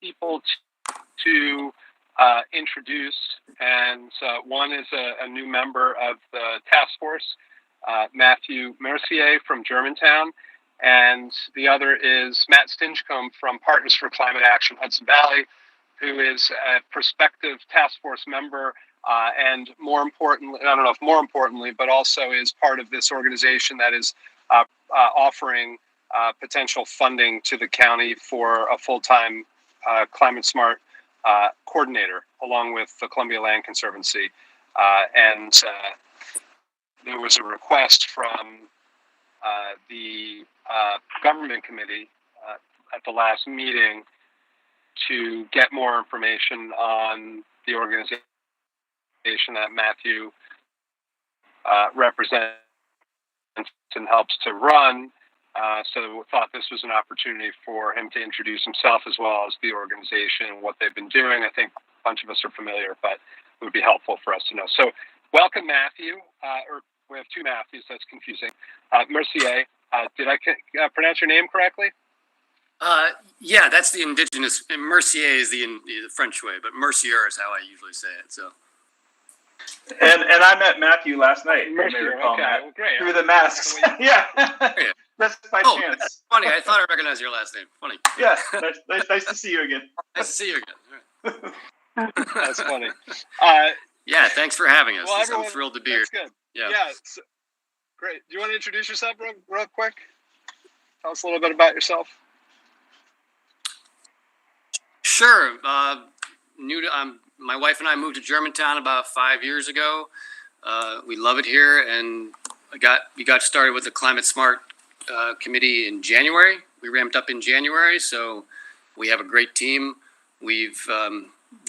people to introduce, and one is a new member of the task force, Matthew Mercier from Germantown, and the other is Matt Stinchcomb from Partners for Climate Action Hudson Valley, who is a prospective task force member, and more importantly, I don't know if more importantly, but also is part of this organization that is offering potential funding to the county for a full-time climate smart coordinator, along with the Columbia Land Conservancy. And there was a request from the government committee at the last meeting to get more information on the organization that Matthew represents and helps to run. So we thought this was an opportunity for him to introduce himself as well as the organization and what they've been doing. I think a bunch of us are familiar, but it would be helpful for us to know. So welcome, Matthew, or we have two Matthews, that's confusing. Mercier, did I pronounce your name correctly? Yeah, that's the indigenous. Mercier is the French way, but Mercier is how I usually say it. So. And I met Matthew last night. Mercier, okay, well, great. Through the masks. Yeah. Just by chance. That's funny. I thought I recognized your last name. Funny. Yeah. Nice to see you again. Nice to see you again. That's funny. Yeah, thanks for having us. Well, everyone, I'm thrilled to be here. That's good. Yeah. So, great. Do you want to introduce yourself real quick? Tell us a little bit about yourself. Sure. My wife and I moved to Germantown about 5 years ago. We love it here, and we got started with the Climate Smart committee in January. We ramped up in January, so we have a great team. We've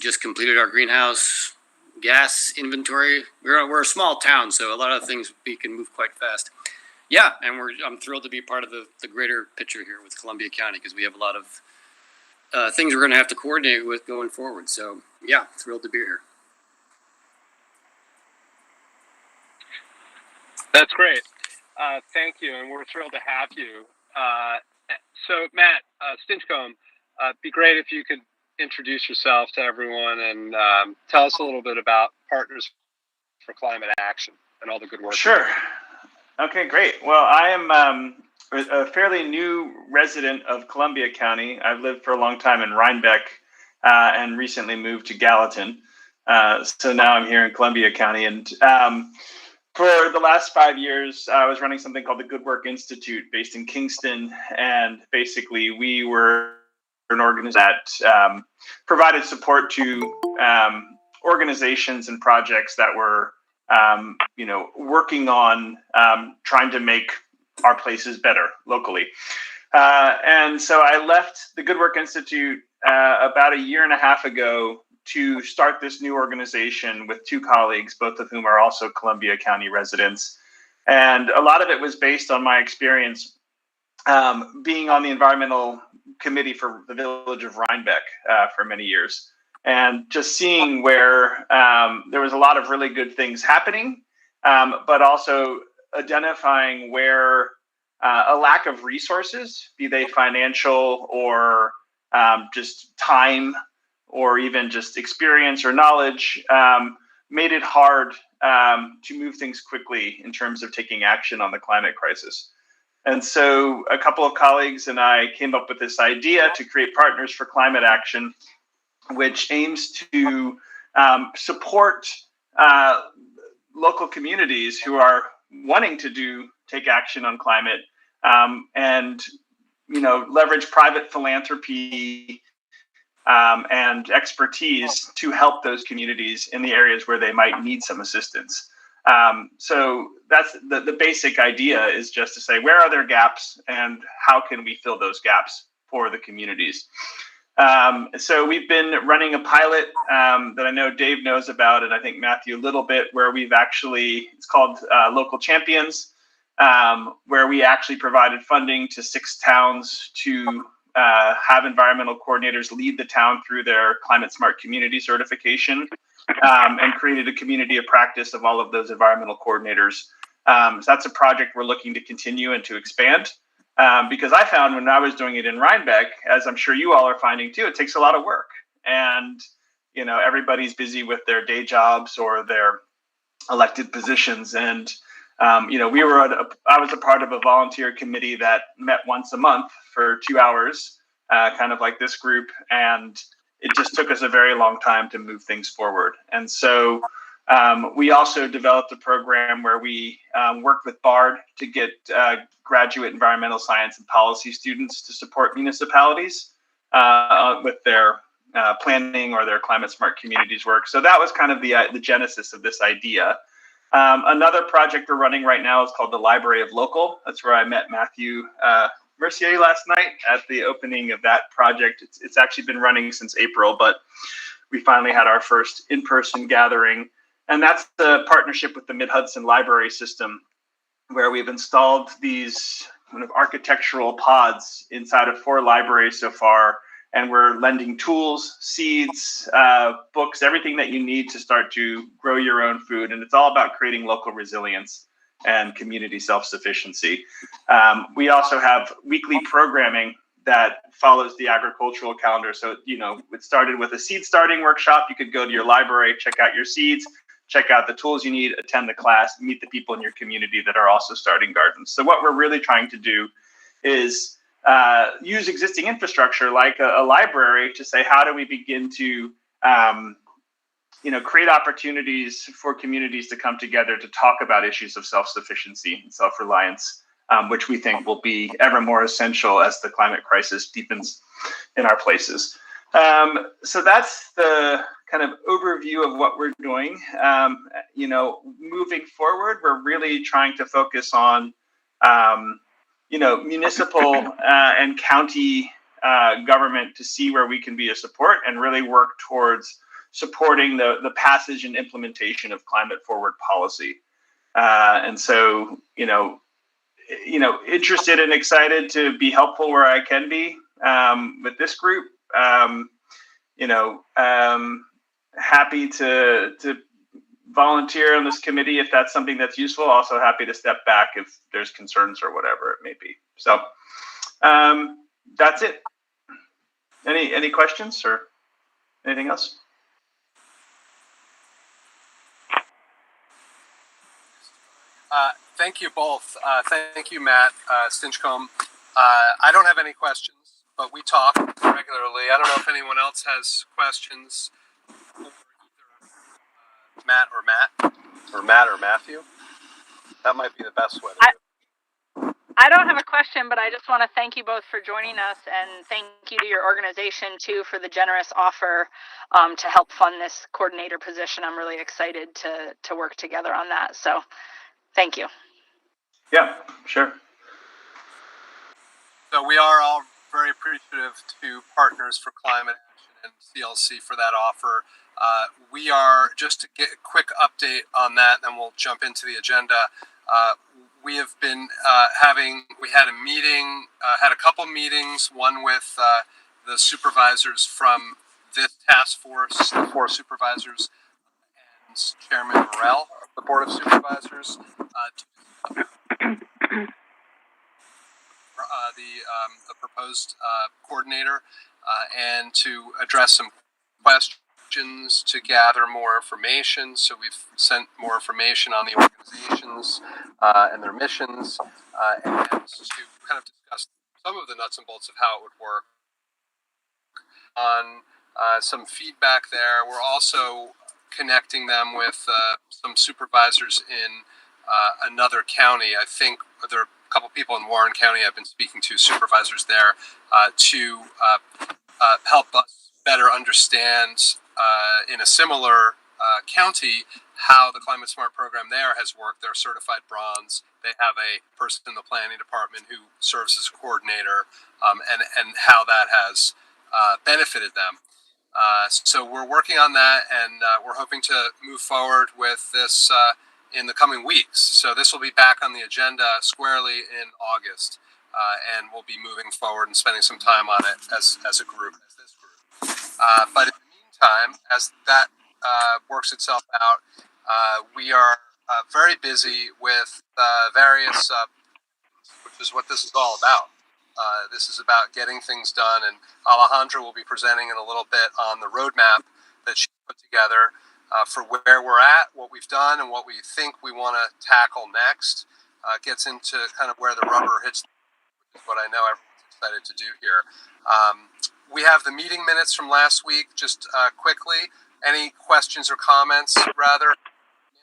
just completed our greenhouse gas inventory. We're a small town, so a lot of things we can move quite fast. Yeah, and I'm thrilled to be part of the greater picture here with Columbia County, because we have a lot of things we're going to have to coordinate with going forward. So yeah, thrilled to be here. That's great. Thank you, and we're thrilled to have you. So Matt Stinchcomb, it'd be great if you could introduce yourself to everyone and tell us a little bit about Partners for Climate Action and all the good work. Sure. Okay, great. Well, I am a fairly new resident of Columbia County. I've lived for a long time in Rhinebeck and recently moved to Gallatin. So now I'm here in Columbia County. And for the last 5 years, I was running something called the Good Work Institute based in Kingston. And basically, we were an organization that provided support to organizations and projects that were working on trying to make our places better locally. And so I left the Good Work Institute about a year and a half ago to start this new organization with two colleagues, both of whom are also Columbia County residents. And a lot of it was based on my experience being on the environmental committee for the village of Rhinebeck for many years. And just seeing where there was a lot of really good things happening, but also identifying where a lack of resources, be they financial or just time or even just experience or knowledge, made it hard to move things quickly in terms of taking action on the climate crisis. And so a couple of colleagues and I came up with this idea to create Partners for Climate Action, which aims to support local communities who are wanting to take action on climate and leverage private philanthropy and expertise to help those communities in the areas where they might need some assistance. So that's the basic idea, is just to say, where are there gaps and how can we fill those gaps for the communities? So we've been running a pilot that I know Dave knows about, and I think Matthew a little bit, where it's called Local Champions, where we actually provided funding to 6 towns to have environmental coordinators lead the town through their Climate Smart Community certification, and created a community of practice of all of those environmental coordinators. So that's a project we're looking to continue and to expand. because I found when I was doing it in Rhinebeck, as I'm sure you all are finding too, it takes a lot of work. And, everybody's busy with their day jobs or their elected positions. And, I was a part of a volunteer committee that met once a month for 2 hours, kind of like this group. And it just took us a very long time to move things forward. And so we also developed a program where we worked with BARD to get graduate environmental science and policy students to support municipalities with their planning or their climate smart communities work. So that was kind of the genesis of this idea. Another project we're running right now is called the Library of Local. That's where I met Matthew Mercier last night at the opening of that project. It's actually been running since April, but we finally had our first in-person gathering. And that's the partnership with the Mid-Hudson Library System, where we've installed these kind of architectural pods inside of 4 libraries so far. And we're lending tools, seeds, books, everything that you need to start to grow your own food. And it's all about creating local resilience and community self-sufficiency. We also have weekly programming that follows the agricultural calendar. So, it started with a seed starting workshop. You could go to your library, check out your seeds, check out the tools you need, attend the class, meet the people in your community that are also starting gardens. So what we're really trying to do is use existing infrastructure like a library to say, how do we begin to create opportunities for communities to come together to talk about issues of self-sufficiency and self-reliance, which we think will be ever more essential as the climate crisis deepens in our places. So that's the kind of overview of what we're doing. Moving forward, we're really trying to focus on, municipal and county government to see where we can be a support and really work towards supporting the passage and implementation of climate forward policy. And so, interested and excited to be helpful where I can be with this group. Happy to volunteer on this committee if that's something that's useful. Also happy to step back if there's concerns or whatever it may be. So that's it. Any questions or anything else? Thank you both. Thank you, Matt Stinchcomb. I don't have any questions, but we talk regularly. I don't know if anyone else has questions for either Matt or Matthew. That might be the best way to do it. I don't have a question, but I just want to thank you both for joining us, and thank you to your organization too for the generous offer to help fund this coordinator position. I'm really excited to work together on that. So thank you. Yeah, sure. So we are all very appreciative to Partners for Climate Action and CLC for that offer. We are, just to get a quick update on that, then we'll jump into the agenda. We have been we had a meeting, had a couple meetings, one with the supervisors from this task force, the 4 supervisors, and Chairman Morell of the Board of Supervisors, the proposed coordinator, and to address some questions, to gather more information. So we've sent more information on the organizations and their missions, and to kind of discuss some of the nuts and bolts of how it would work. On some feedback there, we're also connecting them with some supervisors in another county. I think there are a couple people in Warren County I've been speaking to, supervisors there, to help us better understand in a similar county how the Climate Smart program there has worked. They're certified bronze. They have a person in the planning department who serves as a coordinator, and how that has benefited them. So we're working on that, and we're hoping to move forward with this in the coming weeks. So this will be back on the agenda squarely in August, and we'll be moving forward and spending some time on it as a group, as this group. But in the meantime, as that works itself out, we are very busy with various which is what this is all about. This is about getting things done, and Alejandra will be presenting in a little bit on the roadmap that she put together for where we're at, what we've done, and what we think we want to tackle next. Gets into kind of where the rubber hits, which is what I know everyone's excited to do here. We have the meeting minutes from last week. Just quickly, any questions or comments, rather,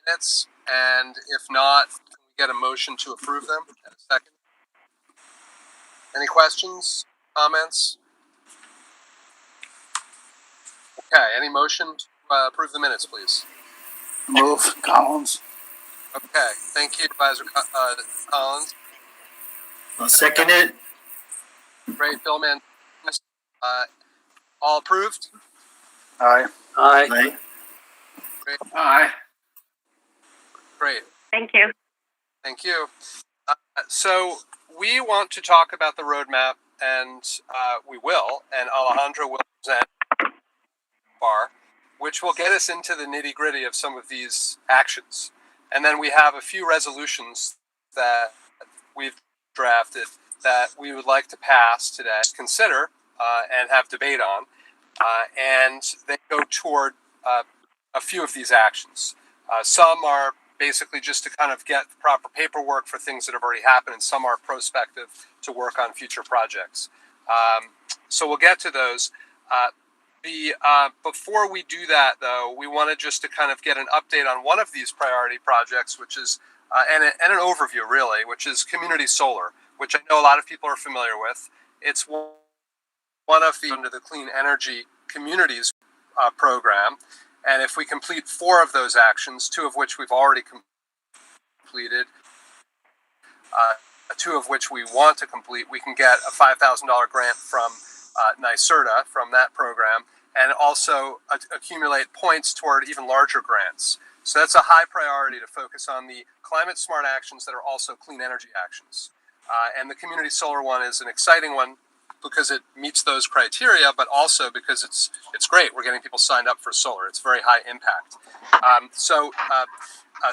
minutes? And if not, can we get a motion to approve them in a second? Any questions, comments? Okay, any motion to approve the minutes, please? Move, Collins. Okay, thank you, Advisor Collins. I'll second it. Great, Bill Man. All approved? Aye. Aye. Great. Aye. Great. Thank you. Thank you. So we want to talk about the roadmap, and we will, and Alejandra will present which will get us into the nitty-gritty of some of these actions. And then we have a few resolutions that we've drafted that we would like to pass today, consider, and have debate on. And they go toward a few of these actions. Some are basically just to kind of get the proper paperwork for things that have already happened, and some are prospective to work on future projects. So we'll get to those. Before we do that, though, we wanted just to kind of get an update on one of these priority projects, which is, and an overview, really, which is community solar, which I know a lot of people are familiar with. It's one of under the Clean Energy Communities program. And if we complete 4 of those actions, 2 of which we've already completed, 2 of which we want to complete, we can get a $5,000 grant from NYSERDA from that program, and also accumulate points toward even larger grants. So that's a high priority to focus on the climate smart actions that are also clean energy actions. And the community solar one is an exciting one because it meets those criteria, but also because it's great. We're getting people signed up for solar. It's very high impact.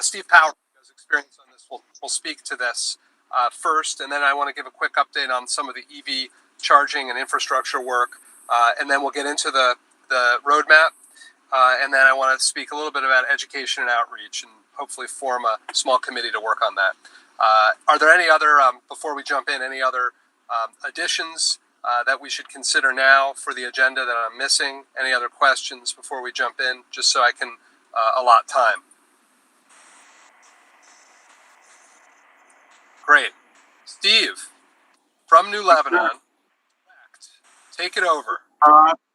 Steve Power, who has experience on this, will speak to this first, and then I want to give a quick update on some of the EV charging and infrastructure work, and then we'll get into the roadmap, and then I want to speak a little bit about education and outreach, and hopefully form a small committee to work on that. Are there any other, before we jump in, any other additions that we should consider now for the agenda that I'm missing? Any other questions before we jump in, just so I can allot time? Great. Steve, from New Lebanon, take it over.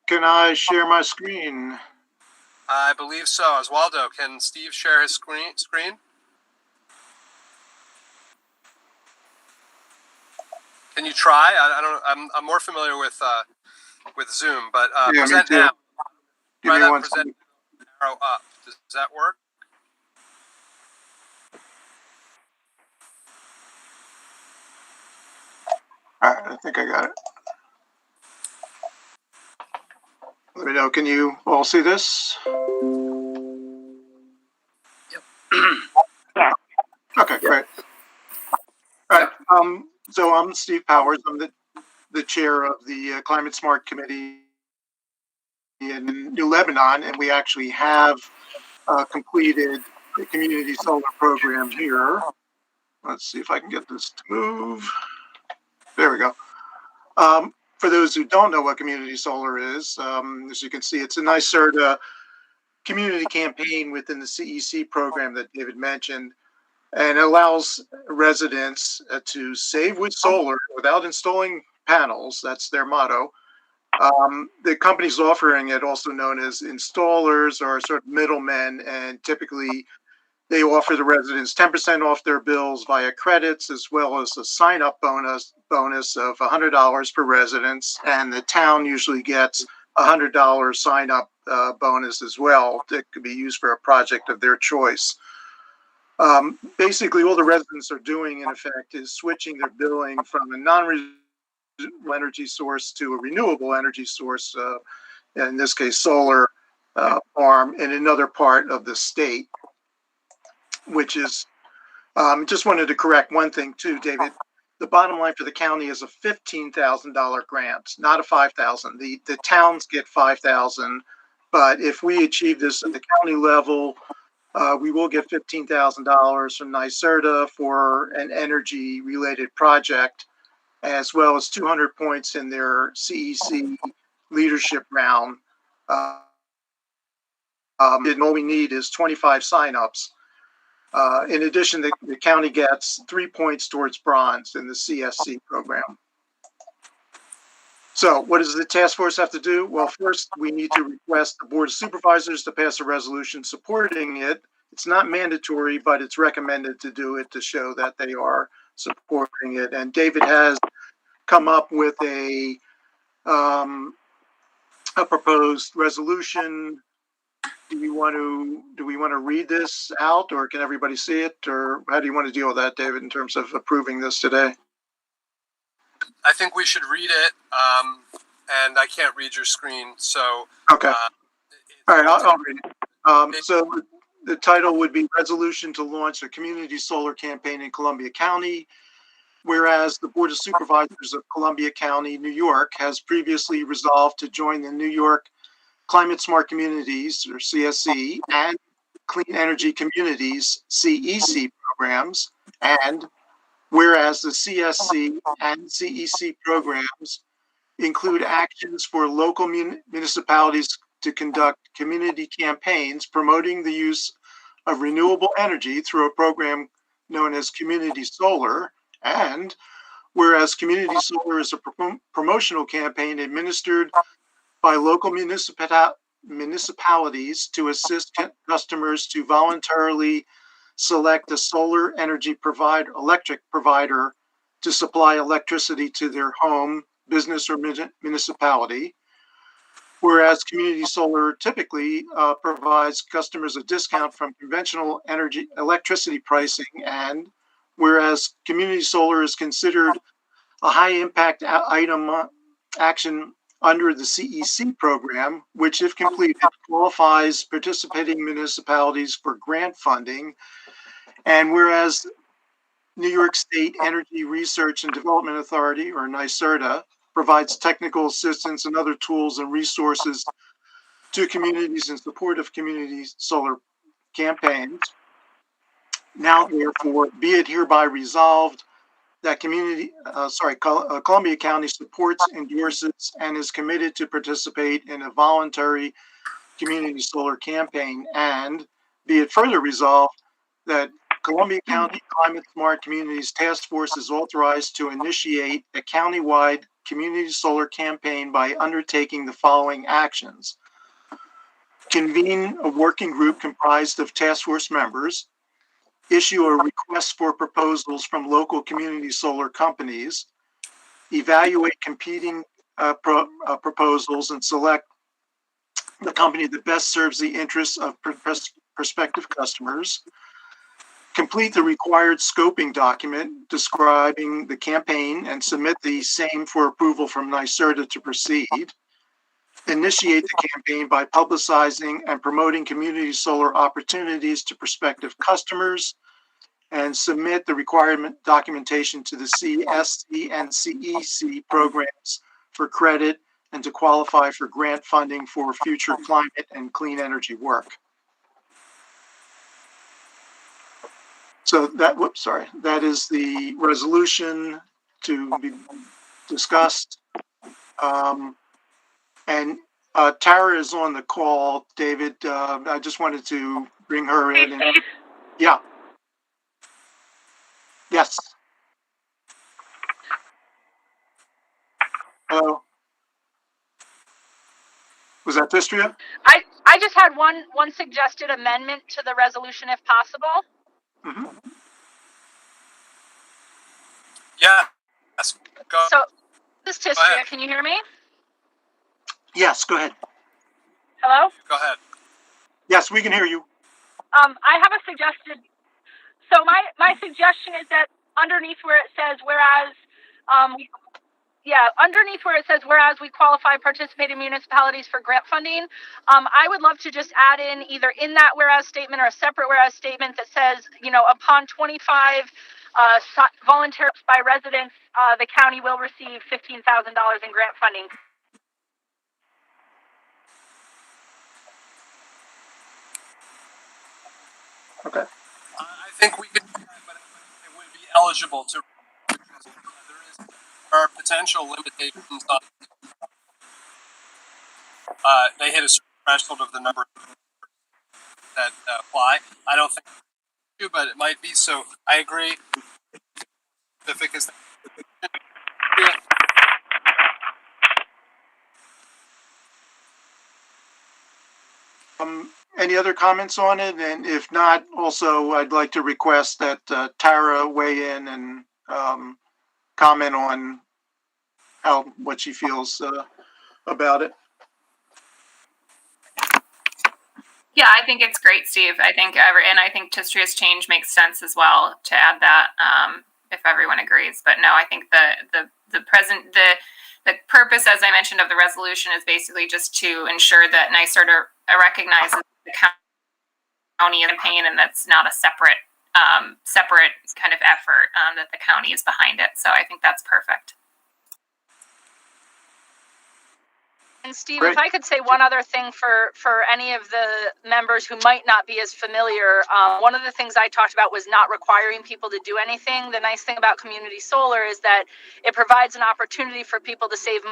Can I share my screen? I believe so. Oswaldo, can Steve share his screen? Can you try? I'm more familiar with Zoom, but Yeah, present me too. now. Give me Try that one present second. arrow up. Does that work? All right, I think I got it. Let me know. Can you all see this? Yep. Yeah. Okay, great. All right. So I'm Steve Powers. I'm the chair of the Climate Smart Committee in New Lebanon, and we actually have completed the community solar program here. Let's see if I can get this to move. There we go. For those who don't know what community solar is, as you can see, it's a NYSERDA community campaign within the CEC program that David mentioned, and it allows residents to save with solar without installing panels. That's their motto. The companies offering it, also known as installers, are sort of middlemen, and typically they offer the residents 10% off their bills via credits, as well as a sign-up bonus of $100 per residence, and the town usually gets a $100 sign-up bonus as well that could be used for a project of their choice. Basically, all the residents are doing, in effect, is switching their billing from a non-renewable energy source to a renewable energy source, in this case, solar farm in another part of the state. Which is, just wanted to correct one thing too, David. the bottom line for the county is a $15,000 grant, not a $5,000. The towns get $5,000, but if we achieve this at the county level, we will get $15,000 from NYSERDA for an energy-related project, as well as 200 points in their CEC leadership round. And all we need is 25 signups. In addition, the county gets 3 points towards bronze in the CSC program. So what does the task force have to do? Well, first, we need to request the Board of Supervisors to pass a resolution supporting it. It's not mandatory, but it's recommended to do it to show that they are supporting it. And David has come up with a proposed resolution. Do we want to read this out, or can everybody see it, or how do you want to deal with that, David, in terms of approving this today? I think we should read it, and I can't read your screen, so. Okay. All right, I'll read it. So the title would be Resolution to Launch a Community Solar Campaign in Columbia County. Whereas the Board of Supervisors of Columbia County, New York, has previously resolved to join the New York Climate Smart Communities, or CSC, and Clean Energy Communities, CEC programs, and whereas the CSC and CEC programs include actions for local municipalities to conduct community campaigns promoting the use of renewable energy through a program known as Community Solar, and whereas Community Solar is a promotional campaign administered by local municipalities to assist customers to voluntarily select a solar energy electric provider to supply electricity to their home, business, or municipality. Whereas Community Solar typically provides customers a discount from conventional electricity pricing, and whereas Community Solar is considered a high impact item action under the CEC program, which if completed qualifies participating municipalities for grant funding. And whereas New York State Energy Research and Development Authority, or NYSERDA, provides technical assistance and other tools and resources to communities in support of community solar campaigns. Now, therefore, be it hereby resolved that Columbia County supports, endorses, and is committed to participate in a voluntary community solar campaign, and be it further resolved that Columbia County Climate Smart Communities Task Force is authorized to initiate a countywide community solar campaign by undertaking the following actions: convene a working group comprised of task force members, issue a request for proposals from local community solar companies, evaluate competing proposals and select the company that best serves the interests of prospective customers, complete the required scoping document describing the campaign and submit the same for approval from NYSERDA to proceed, initiate the campaign by publicizing and promoting community solar opportunities to prospective customers, and submit the requirement documentation to the CSC and CEC programs for credit and to qualify for grant funding for future climate and clean energy work. So that is the resolution to be discussed. And Tara is on the call, David. I just wanted to bring her in. And, yeah. Yes. Hello. Was that Vistria? I just had one suggested amendment to the resolution, if possible. Mm-hmm. Yeah. Go. So, this is Tistria. Can you hear me? Yes, go ahead. Hello? Go ahead. Yes, we can hear you. I have a suggested. So my suggestion is that underneath where it says whereas, underneath where it says whereas we qualify participating municipalities for grant funding, I would love to just add in either in that whereas statement or a separate whereas statement that says, upon 25 volunteers by residents, the county will receive $15,000 in grant funding. Okay. I think we could do that, but it would be eligible to. There are potential limitations on. They hit a certain threshold of the number that apply. I don't think do, but it might be. So I agree. Specific is Any other comments on it? And if not, also, I'd like to request that Tara weigh in and comment on what she feels about it. Yeah, I think it's great, Steve. I think and I think Tistria's change makes sense as well to add that if everyone agrees. But no, I think the purpose, as I mentioned, of the resolution is basically just to ensure that NYSERDA recognizes the county campaign, and that's not a separate kind of effort, that the county is behind it. So I think that's perfect. And Steve, Great. if I could say one other thing for any of the members who might not be as familiar, one of the things I talked about was not requiring people to do anything. The nice thing about community solar is that it provides an opportunity for people to save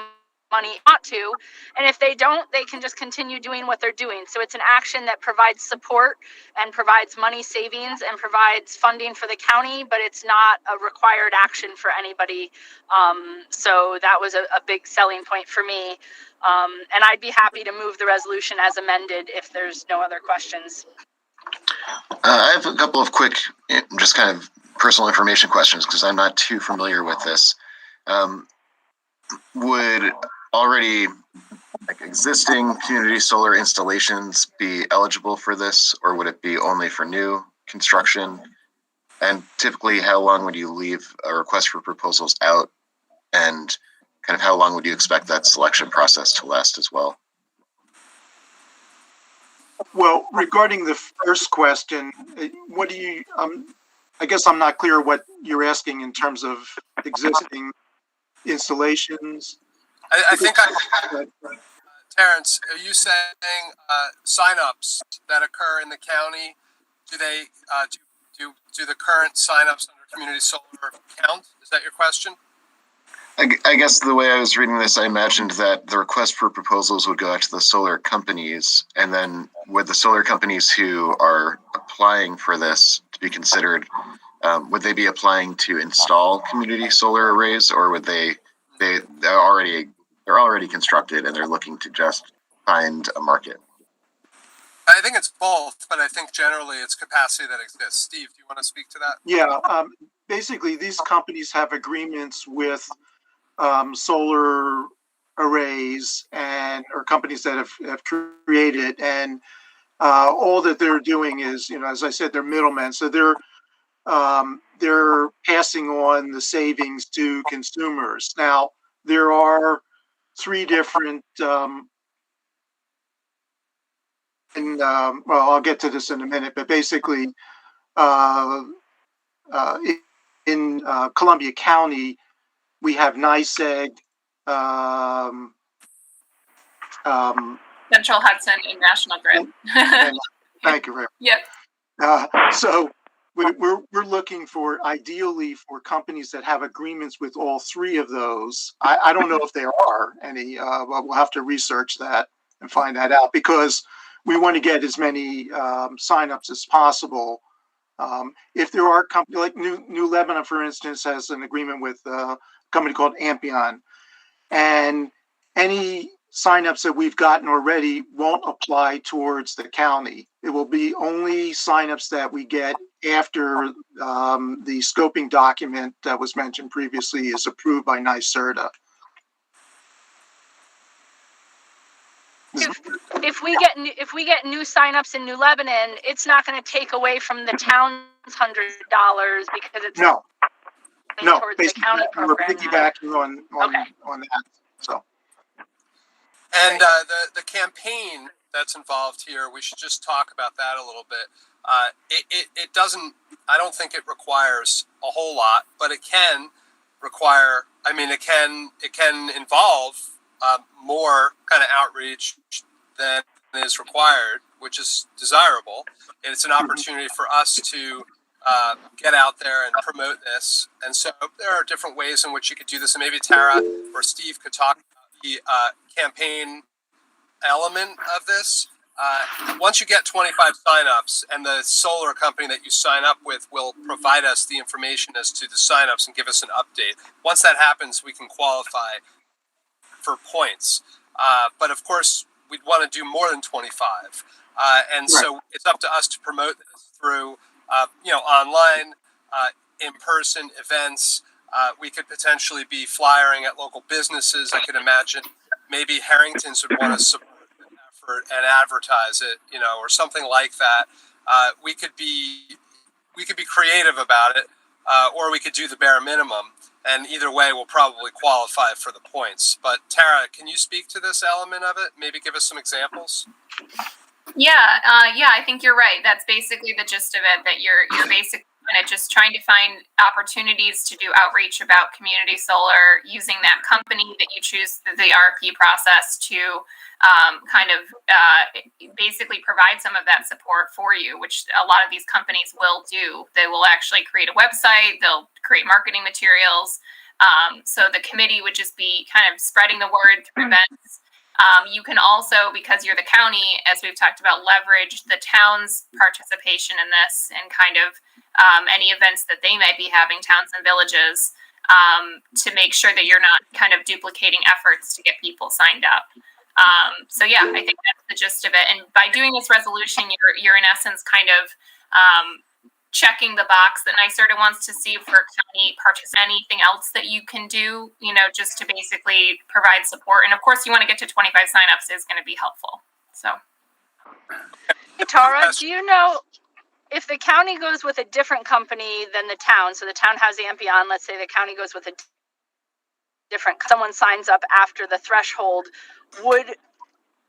money not to, and if they don't, they can just continue doing what they're doing. So it's an action that provides support and provides money savings and provides funding for the county, but it's not a required action for anybody. So that was a big selling point for me. And I'd be happy to move the resolution as amended if there's no other questions. I have a couple of quick, just kind of personal information questions because I'm not too familiar with this. Would already existing community solar installations be eligible for this, or would it be only for new construction? And typically, how long would you leave a request for proposals out, and kind of how long would you expect that selection process to last as well? Well, regarding the first question, what do you, I guess I'm not clear what you're asking in terms of existing installations. I think Terrence, are you saying signups that occur in the county? Do they do the current signups under community solar count? Is that your question? I guess the way I was reading this, I imagined that the request for proposals would go out to the solar companies, and then would the solar companies who are applying for this to be considered, would they be applying to install community solar arrays, or would they're already constructed and they're looking to just find a market? I think it's both, but I think generally it's capacity that exists. Steve, do you want to speak to that? Yeah, basically these companies have agreements with solar arrays or companies that have created, and all that they're doing is, as I said, they're middlemen. So they're passing on the savings to consumers. Now, there are three different, well, I'll get to this in a minute, but basically, in Columbia County, we have NYSEG, Central Hudson and National Grid. and thank you very much. Yep. So we're looking for, ideally, for companies that have agreements with all three of those. I don't know if there are any, but we'll have to research that and find that out, because we want to get as many signups as possible. If there are companies like New Lebanon, for instance, has an agreement with a company called Ampion, and any signups that we've gotten already won't apply towards the county. It will be only signups that we get after the scoping document that was mentioned previously is approved by NYSERDA. If we get new signups in New Lebanon, it's not going to take away from the town's $100 because it's No, towards the basically county we're program. piggybacking on Okay. that. So And the campaign that's involved here. We should just talk about that a little bit. It doesn't, I don't think it requires a whole lot, but it can require, I mean, it can involve more kind of outreach than is required, which is desirable. And it's an opportunity for us to get out there and promote this. And so there are different ways in which you could do this. And maybe Tara or Steve could talk about the campaign element of this. Once you get 25 signups, and the solar company that you sign up with will provide us the information as to the signups and give us an update. Once that happens, we can qualify for points. But of course, we'd want to do more than 25. And so it's up to us to promote this through, online, in-person events. We could potentially be flyering at local businesses. I could imagine maybe Harrington's would want to support the effort and advertise it, or something like that. We could be creative about it, or we could do the bare minimum. And either way, we'll probably qualify for the points. But Tara, can you speak to this element of it? Maybe give us some examples. Yeah, I think you're right. That's basically the gist of it, that you're basically kind of just trying to find opportunities to do outreach about community solar using that company that you choose through the RFP process to basically provide some of that support for you, which a lot of these companies will do. They will actually create a website, they'll create marketing materials. So the committee would just be kind of spreading the word through events. You can also, because you're the county, as we've talked about, leverage the town's participation in this and kind of any events that they might be having, towns and villages, to make sure that you're not kind of duplicating efforts to get people signed up. I think that's the gist of it. And by doing this resolution, you're in essence kind of checking the box that NYSERDA wants to see for county participants. Anything else that you can do, just to basically provide support. And of course, you want to get to 25 signups is going to be helpful. So, hey, Tara, do you know if the county goes with a different company than the town? So the town has Ampion. Let's say the county goes with a different. Someone signs up after the threshold.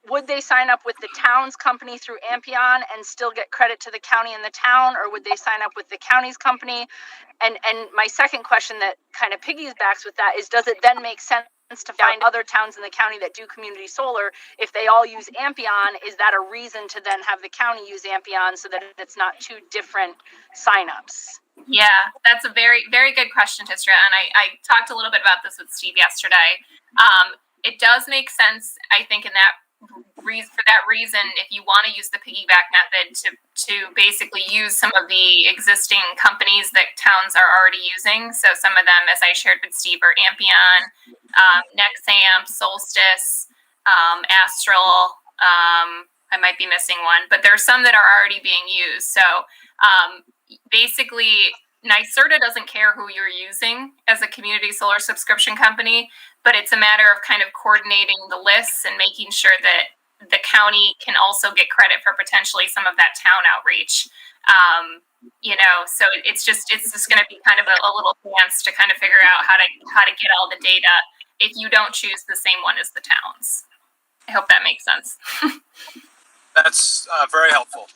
Would they sign up with the town's company through Ampion and still get credit to the county and the town, or would they sign up with the county's company? And my second question that kind of piggybacks with that is, does it then make sense to find other towns in the county that do community solar? If they all use Ampion, is that a reason to then have the county use Ampion so that it's not two different signups? Yeah, that's a very, very good question, Tisra. And I talked a little bit about this with Steve yesterday. It does make sense, I think, for that reason, if you want to use the piggyback method to basically use some of the existing companies that towns are already using. So some of them, as I shared with Steve, are Ampion, Nexamp, Solstice, Astral. I might be missing one, but there are some that are already being used. So basically, NYSERDA doesn't care who you're using as a community solar subscription company, but it's a matter of kind of coordinating the lists and making sure that the county can also get credit for potentially some of that town outreach. So it's just going to be kind of a little dance to kind of figure out how to get all the data if you don't choose the same one as the towns. I hope that makes sense. That's very helpful.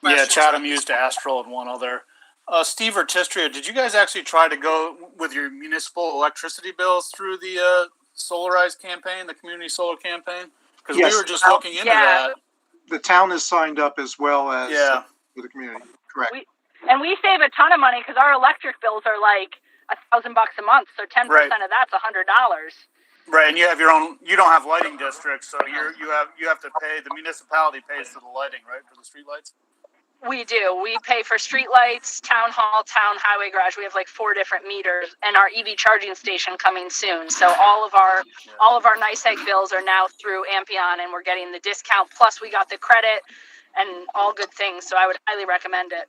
Yeah, Chatham used Astral and one other. Steve or Tistria, did you guys actually try to go with your municipal electricity bills through the Solarize campaign, the community solar campaign? Because Yes. we were just looking into that. The town is signed up as well as for the community. Correct. We save a ton of money because our electric bills are like $1,000 a month. So 10% of that's $100. Right, and you have your own. You don't have lighting districts, so you have to pay. The municipality pays for the lighting, right, for the street lights. We do. We pay for streetlights, town hall, town highway garage. We have like 4 different meters, and our EV charging station coming soon. So all of our NYSEG bills are now through Ampion, and we're getting the discount. Plus, we got the credit, and all good things. So I would highly recommend it.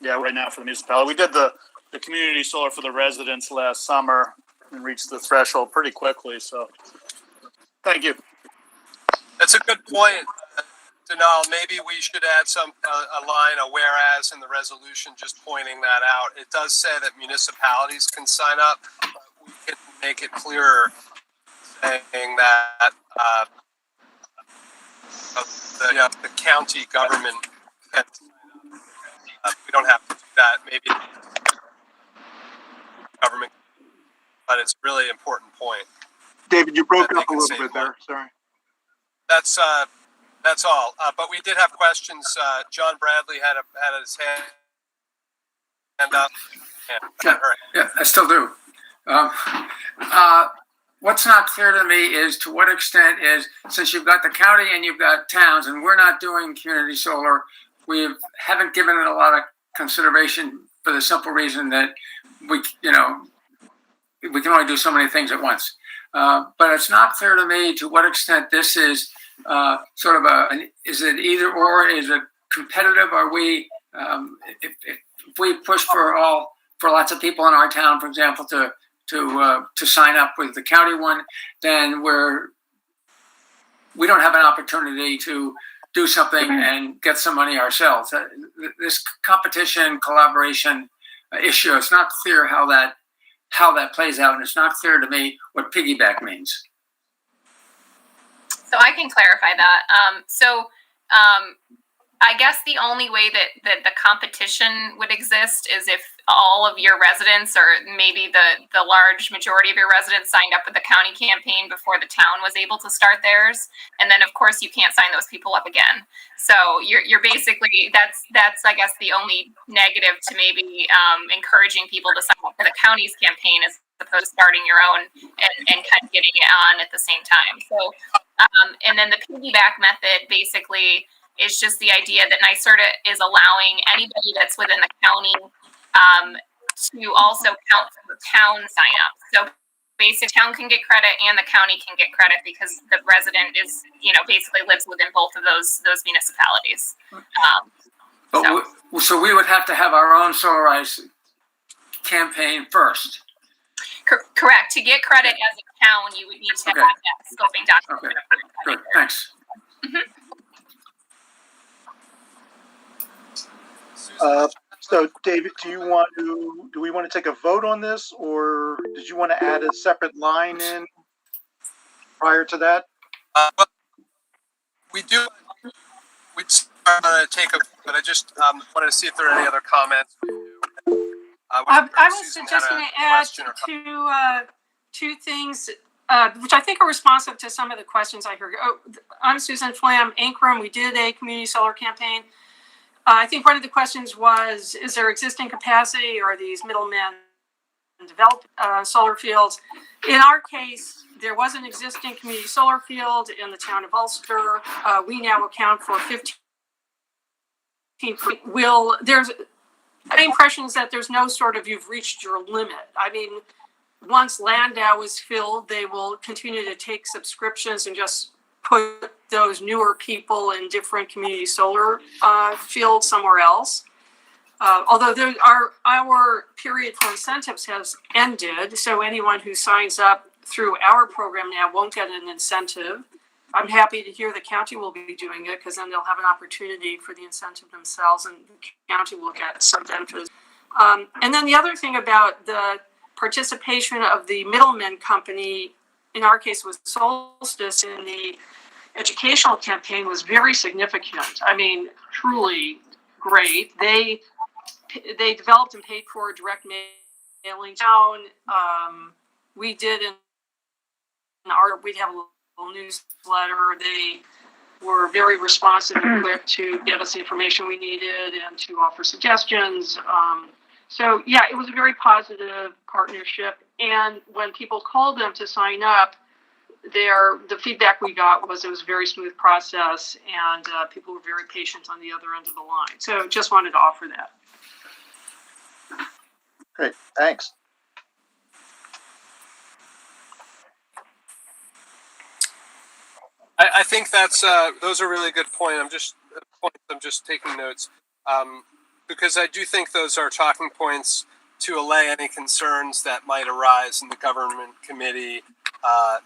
Yeah, right now for the municipality, we did the community solar for the residents last summer and reached the threshold pretty quickly. So, thank you. That's a good point. Denal, maybe we should add a line, a whereas in the resolution, just pointing that out. It does say that municipalities can sign up, but we can make it clearer. saying that the county government can sign up. We don't have to do that. Maybe government, but it's a really important point. David, you broke That they up a can little save bit there. Sorry. That's all. But we did have questions. John Bradley had his hand up. Yeah, I still do. What's not clear to me is to what extent is, since you've got the county and you've got towns and we're not doing community solar, we haven't given it a lot of consideration for the simple reason that we can only do so many things at once. But it's not clear to me to what extent this is sort of is it either or, is it competitive? Are we, if we push for lots of people in our town, for example, to sign up with the county one, then we don't have an opportunity to do something and get some money ourselves. This competition, collaboration issue, it's not clear how that plays out, and it's not clear to me what piggyback means. So I can clarify that. I guess the only way that the competition would exist is if all of your residents, or maybe the large majority of your residents, signed up with the county campaign before the town was able to start theirs. And then of course you can't sign those people up again. So you're basically, that's I guess the only negative to maybe encouraging people to sign up for the county's campaign as opposed to starting your own and kind of getting it on at the same time. So and then the piggyback method basically is just the idea that NYSERDA is allowing anybody that's within the county to also count for the town sign up. So basically town can get credit and the county can get credit because the resident is, basically lives within both of those municipalities. So we would have to have our own Solarize campaign first. Correct. To get credit as a town, you would need to have that scoping document. Okay. Good. Thanks. Mm-hmm. So David, do we want to take a vote on this, or did you want to add a separate line in prior to that? We do. We'd take a, but I just wanted to see if there are any other comments. I was just going to add two things, which I think are responsive to some of the questions I heard. I'm Susan Flam, Ankrum. We did a community solar campaign. I think one of the questions was, is there existing capacity, or are these middlemen developed solar fields? In our case, there was an existing community solar field in the town of Ulster. We now account for 15. My impression is that there's no sort of you've reached your limit. I mean, once Landau is filled, they will continue to take subscriptions and just put those newer people in different community solar fields somewhere else. Although our period for incentives has ended, so anyone who signs up through our program now won't get an incentive. I'm happy to hear the county will be doing it, because then they'll have an opportunity for the incentive themselves, and the county will get some benefits. And then the other thing about the participation of the middleman company, in our case was Solstice, in the educational campaign was very significant. I mean, truly great. They developed and paid for direct mailing down. We did we'd have a little newsletter. They were very responsive and quick to get us the information we needed and to offer suggestions. So yeah, it was a very positive partnership. And when people called them to sign up, the feedback we got was it was a very smooth process, and people were very patient on the other end of the line. So just wanted to offer that. Great, thanks. I think that's those are really good points. I'm just taking notes because I do think those are talking points to allay any concerns that might arise in the government committee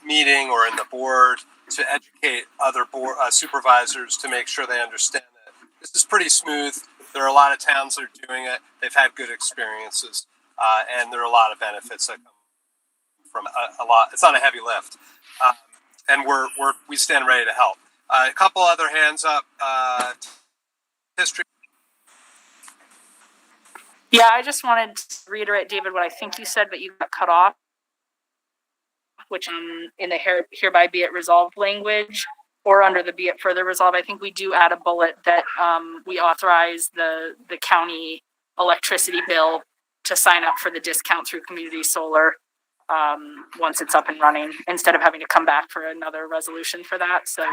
meeting or in the board, to educate other board supervisors to make sure they understand it. This is pretty smooth. There are a lot of towns that are doing it. They've had good experiences, and there are a lot of benefits that come from a lot. It's not a heavy lift, and we stand ready to help. A couple other hands up. History. Yeah, I just wanted to reiterate, David, what I think you said, but you got cut off, which in the hereby be it resolved language or under the be it further resolved, I think we do add a bullet that we authorize the county electricity bill to sign up for the discount through community solar once it's up and running, instead of having to come back for another resolution for that. So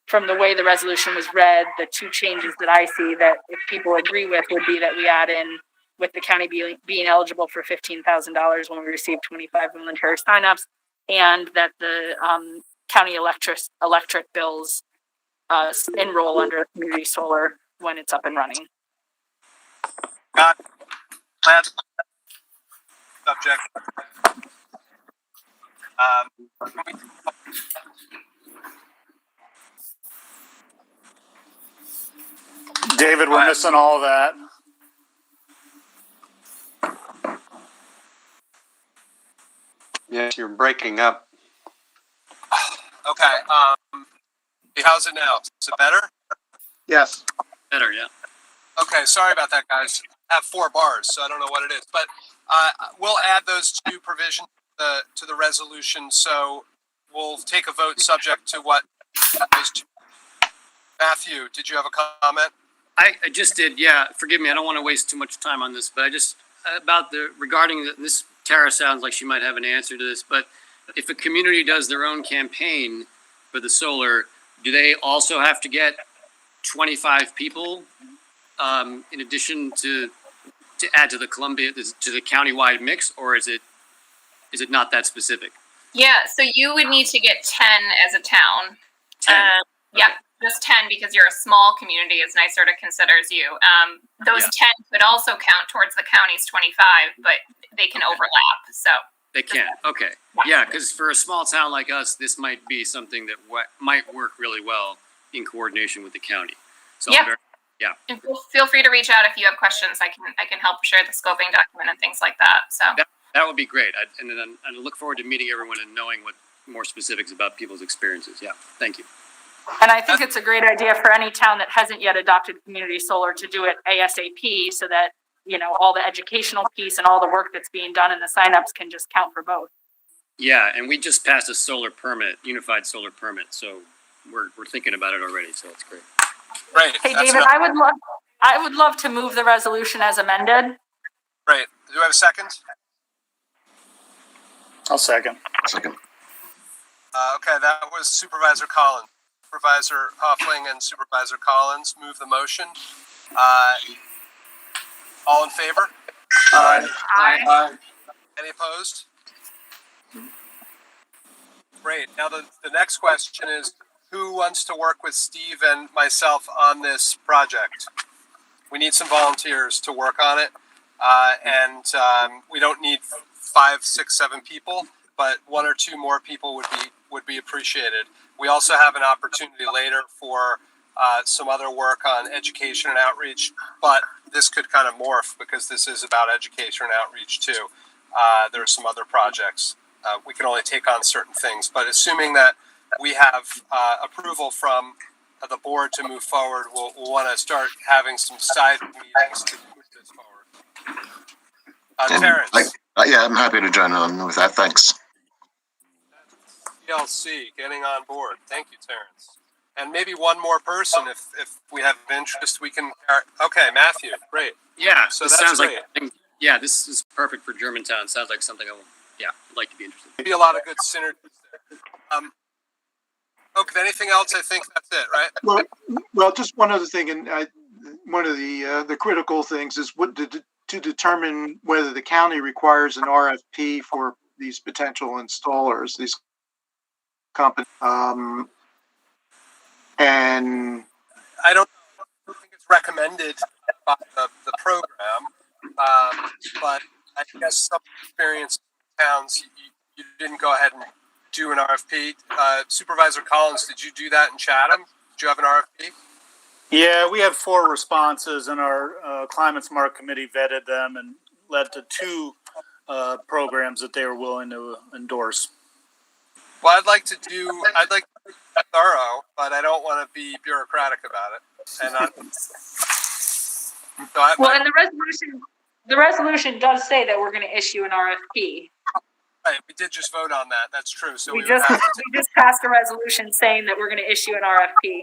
from the way the resolution was read, the two changes that I see that if people agree with would be that we add in with the county being eligible for $15,000 when we receive 25 voluntary signups, and that the county electric bills enroll under community solar when it's up and running. Got last subject. David, we're missing all that. Yes, you're breaking up. Okay. How's it now? Is it better? Yes. Better, yeah. Okay. Sorry about that, guys. I have 4 bars, so I don't know what it is, but we'll add those 2 provisions to the resolution. So we'll take a vote subject to what those 2. Matthew, did you have a comment? I just did, yeah. Forgive me, I don't want to waste too much time on this, but I just, regarding this, Tara sounds like she might have an answer to this, but if a community does their own campaign for the solar, do they also have to get 25 people in addition to add to the to the countywide mix, or is it not that specific? Yeah, so you would need to get 10 as a town. 10. Yeah, just 10 because you're a small community, as NYSERDA considers you. Those 10 could also count towards the county's 25, but they can overlap. So They can. Okay. Yeah, because for a small town like us, this might be something that might work really well in coordination with the county. So Yeah. Yeah. And feel free to reach out if you have questions. I can help share the scoping document and things like that. So That would be great. I look forward to meeting everyone and knowing what more specifics about people's experiences. Yeah. Thank you. And I think it's a great idea for any town that hasn't yet adopted community solar to do it ASAP, so that, you know, all the educational piece and all the work that's being done in the signups can just count for both. Yeah, and we just passed a solar permit, unified solar permit, so we're thinking about it already. So it's great. Right. Hey, David, I would love to move the resolution as amended. Right. Do I have a second? I'll second. Second. Okay, that was Supervisor Collins. Supervisor Hoffling and Supervisor Collins move the motion. All in favor? Aye. Any opposed? Great. Now the next question is, who wants to work with Steve and myself on this project? We need some volunteers to work on it. And we don't need 5, 6, 7 people, but 1 or 2 more people would be appreciated. We also have an opportunity later for some other work on education and outreach, but this could kind of morph because this is about education and outreach too. There are some other projects. We can only take on certain things, but assuming that we have approval from the board to move forward, we'll want to start having some side meetings to move this forward. Terrence. Yeah, I'm happy to join on with that. Thanks. TLC getting on board. Thank you, Terrence. And maybe one more person if we have interest, we can. Okay, Matthew, great. Yeah, So this that's sounds great. like yeah, this is perfect for Germantown. Sounds like something I'd like to be interested in. Maybe a lot of good synergies there. Okay, anything else? I think that's it, right? Well, just one other thing, and one of the critical things is to determine whether the county requires an RFP for these potential installers, these companies. And I don't think it's recommended by the program, but I guess some experience towns, you didn't go ahead and do an RFP. Supervisor Collins, did you do that in Chatham? Did you have an RFP? Yeah, we had 4 responses, and our Climate Smart Committee vetted them and led to 2 programs that they are willing to endorse. Well, I'd like to be thorough, but I don't want to be bureaucratic about it. And Well, and the resolution does say that we're going to issue an RFP. right, we did just vote on that. That's true. So We would just have to we just passed a resolution saying that we're going to issue an RFP.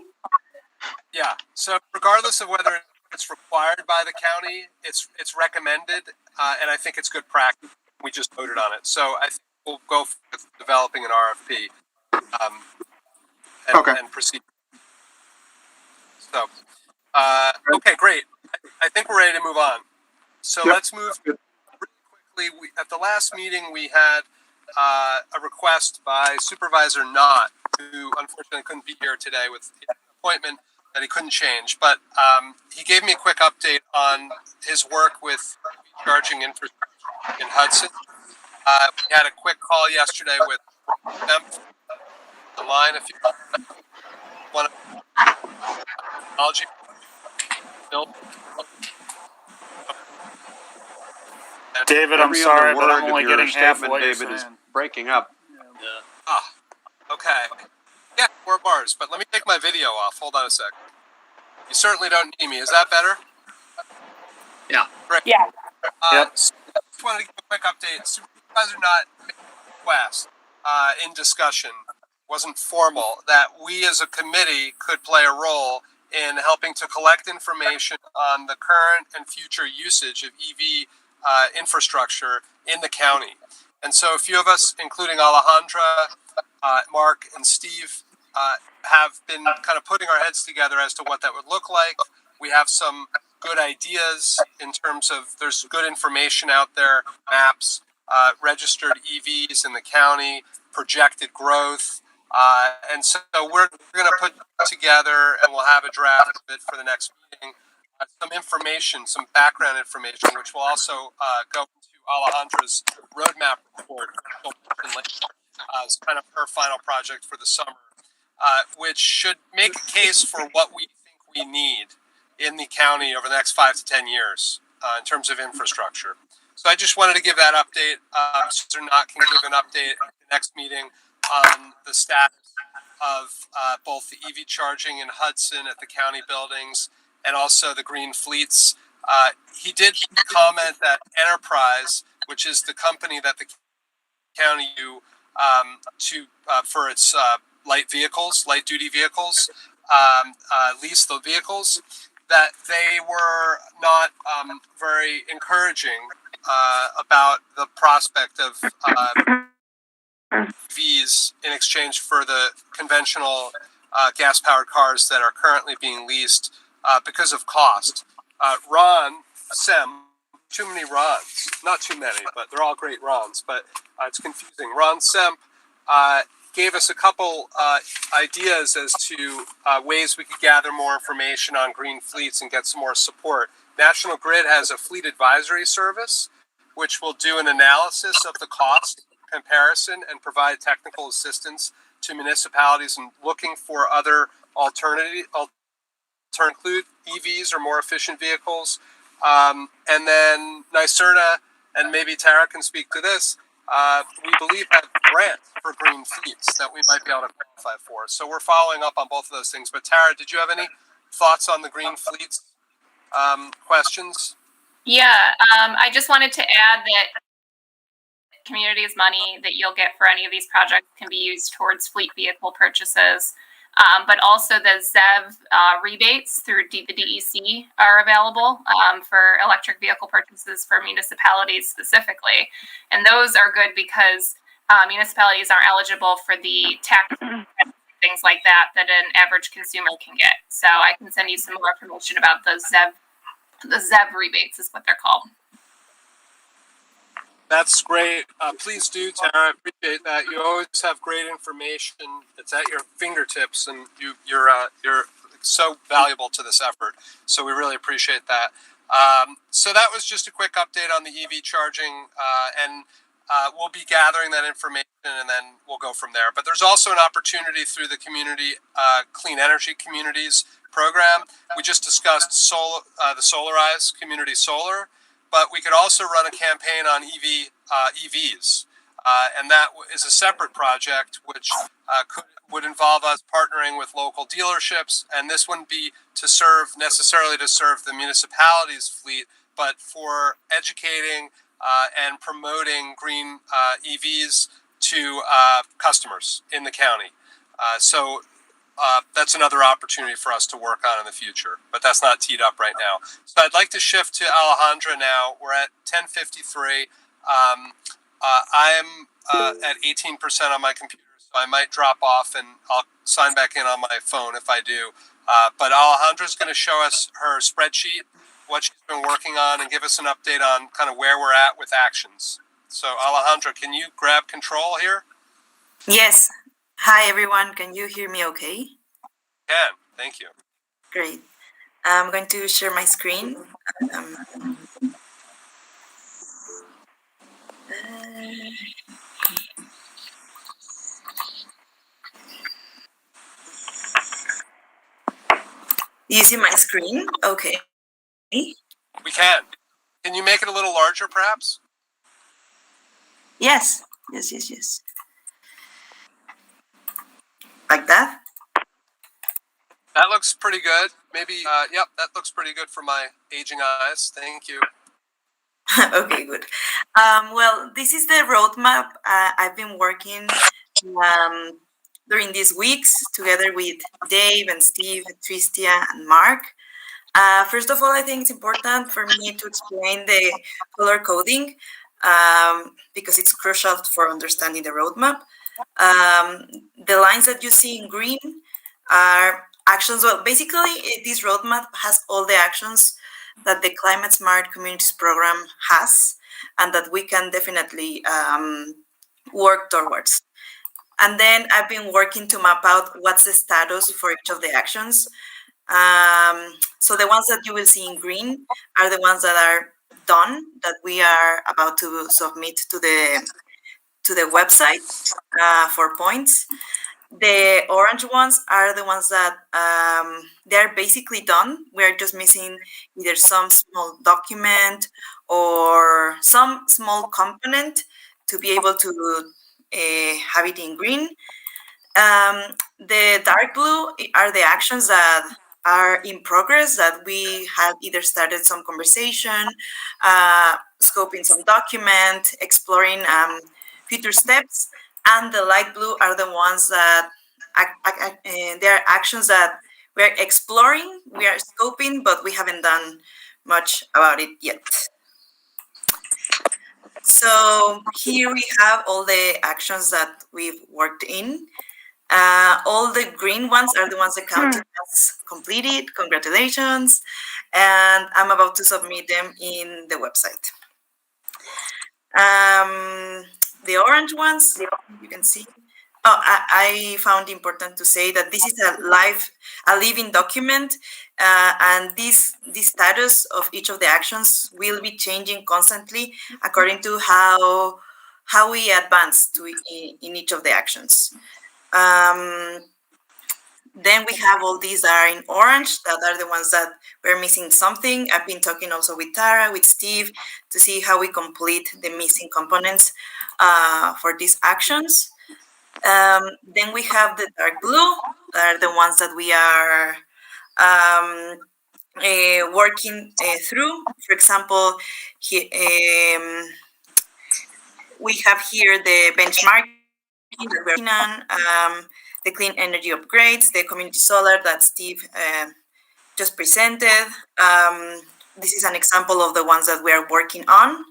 yeah. So regardless of whether it's required by the county, it's recommended, and I think it's good practice. We just voted on it, so I think we'll go with developing an RFP and proceed. So, okay, great. I think we're ready to move on. So let's move really quickly. At the last meeting, we had a request by Supervisor Knott, who unfortunately couldn't be here today with an appointment that he couldn't change. But he gave me a quick update on his work with charging infrastructure in Hudson. We had a quick call yesterday with them on the line. If you want to technology build. David, I'm sorry, but I'm only getting half what you're David is saying. breaking up. Okay. Yeah, 4 bars, but let me take my video off. Hold on a sec. You certainly don't need me. Is that better? Yeah. Great. Yeah. So I just wanted to give a quick update. Supervisor Knott made a request in discussion, wasn't formal, that we as a committee could play a role in helping to collect information on the current and future usage of EV infrastructure in the county. And so a few of us, including Alejandra, Mark, and Steve, have been kind of putting our heads together as to what that would look like. We have some good ideas in terms of there's good information out there, maps, registered EVs in the county, projected growth. And so we're going to put together, and we'll have a draft of it for the next meeting, some information, some background information, which will also go into Alejandra's roadmap report as kind of her final project for the summer, which should make a case for what we think we need in the county over the next 5 to 10 years in terms of infrastructure. So I just wanted to give that update. Mr. Knott can give an update at the next meeting on the status of both the EV charging in Hudson at the county buildings and also the green fleets. He did comment that Enterprise, which is the company that the county for its light duty vehicles, lease the vehicles, that they were not very encouraging about the prospect of EVs in exchange for the conventional gas-powered cars that are currently being leased because of cost. Ron Sem, too many Rons, not too many, but they're all great Rons, but it's confusing. Ron Semp gave us a couple ideas as to ways we could gather more information on green fleets and get some more support. National Grid has a fleet advisory service, which will do an analysis of the cost comparison and provide technical assistance to municipalities in looking for other alternatives to include EVs or more efficient vehicles. And then NYSERDA, and maybe Tara can speak to this, we believe have grants for green fleets that we might be able to qualify for. So we're following up on both of those things. But Tara, did you have any thoughts on the green fleets questions? Yeah, I just wanted to add that communities' money that you'll get for any of these projects can be used towards fleet vehicle purchases. But also the ZEV rebates through the DEC are available for electric vehicle purchases for municipalities specifically. And those are good because municipalities aren't eligible for the tax things like that an average consumer can get. So I can send you some more information about the ZEV rebates is what they're called. That's great. Please do, Tara. I appreciate that. You always have great information. It's at your fingertips, and you're so valuable to this effort. So we really appreciate that. So that was just a quick update on the EV charging, and we'll be gathering that information, and then we'll go from there. But there's also an opportunity through the community Clean Energy Communities program. We just discussed the Solarize Community Solar. But we could also run a campaign on EV EVs. And that is a separate project which would involve us partnering with local dealerships. And this wouldn't be necessarily to serve the municipality's fleet, but for educating and promoting green EVs to customers in the county. So that's another opportunity for us to work on in the future, but that's not teed up right now. So I'd like to shift to Alejandra now. We're at 10:53. I'm at 18% on my computer, so I might drop off and I'll sign back in on my phone if I do. But Alejandra's going to show us her spreadsheet, what she's been working on, and give us an update on kind of where we're at with actions. So Alejandra, can you grab control here? Yes. Hi, everyone. Can you hear me okay? Can. Thank you. Great. I'm going to share my screen. You see my screen? Okay. We can. Can you make it a little larger, perhaps? Yes. Yes. Like that? That looks pretty good. Maybe, yep, that looks pretty good for my aging eyes. Thank you. Okay, good. Well, this is the roadmap I've been working during these weeks together with Dave and Steve, Tristia, and Mark. First of all, I think it's important for me to explain the color coding because it's crucial for understanding the roadmap. The lines that you see in green are actions. Well, basically, this roadmap has all the actions that the Climate Smart Communities program has and that we can definitely work towards. And then I've been working to map out what's the status for each of the actions. So the ones that you will see in green are the ones that are done, that we are about to submit to the website for points. The orange ones are the ones that they're basically done. We're just missing either some small document or some small component to be able to have it in green. The dark blue are the actions that are in progress, that we have either started some conversation, scoping some document, exploring future steps. And the light blue are the ones that they're actions that we're exploring, we are scoping, but we haven't done much about it yet. So here we have all the actions that we've worked in. All the green ones are the ones the county has completed. Congratulations. And I'm about to submit them in the website. The orange ones, you can see. Oh, I found important to say that this is a living document, and this status of each of the actions will be changing constantly according to how we advance in each of the actions. Then we have all these are in orange, that are the ones that we're missing something. I've been talking also with Tara, with Steve, to see how we complete the missing components for these actions. Then we have the dark blue, that are the ones that we are working through. For example, we have here the benchmarking that we're working on, the clean energy upgrades, the community solar that Steve just presented. This is an example of the ones that we are working on.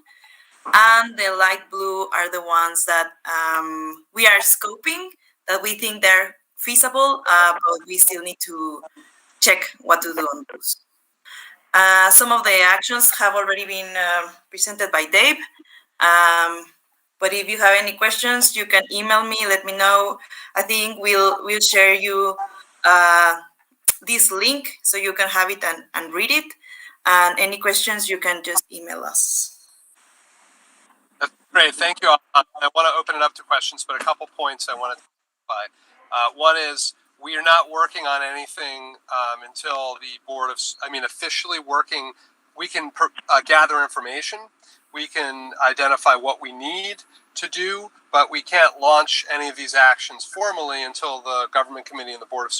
And the light blue are the ones that we are scoping, that we think they're feasible, but we still need to check what to do on those. Some of the actions have already been presented by Dave. But if you have any questions, you can email me, let me know. I think we'll share you this link so you can have it and read it. And any questions, you can just email us. That's great, thank you. I want to open it up to questions, but a couple points I want to clarify. One is, we are not working on anything until the board of, officially working, we can gather information, we can identify what we need to do, but we can't launch any of these actions formally until the government committee and the board of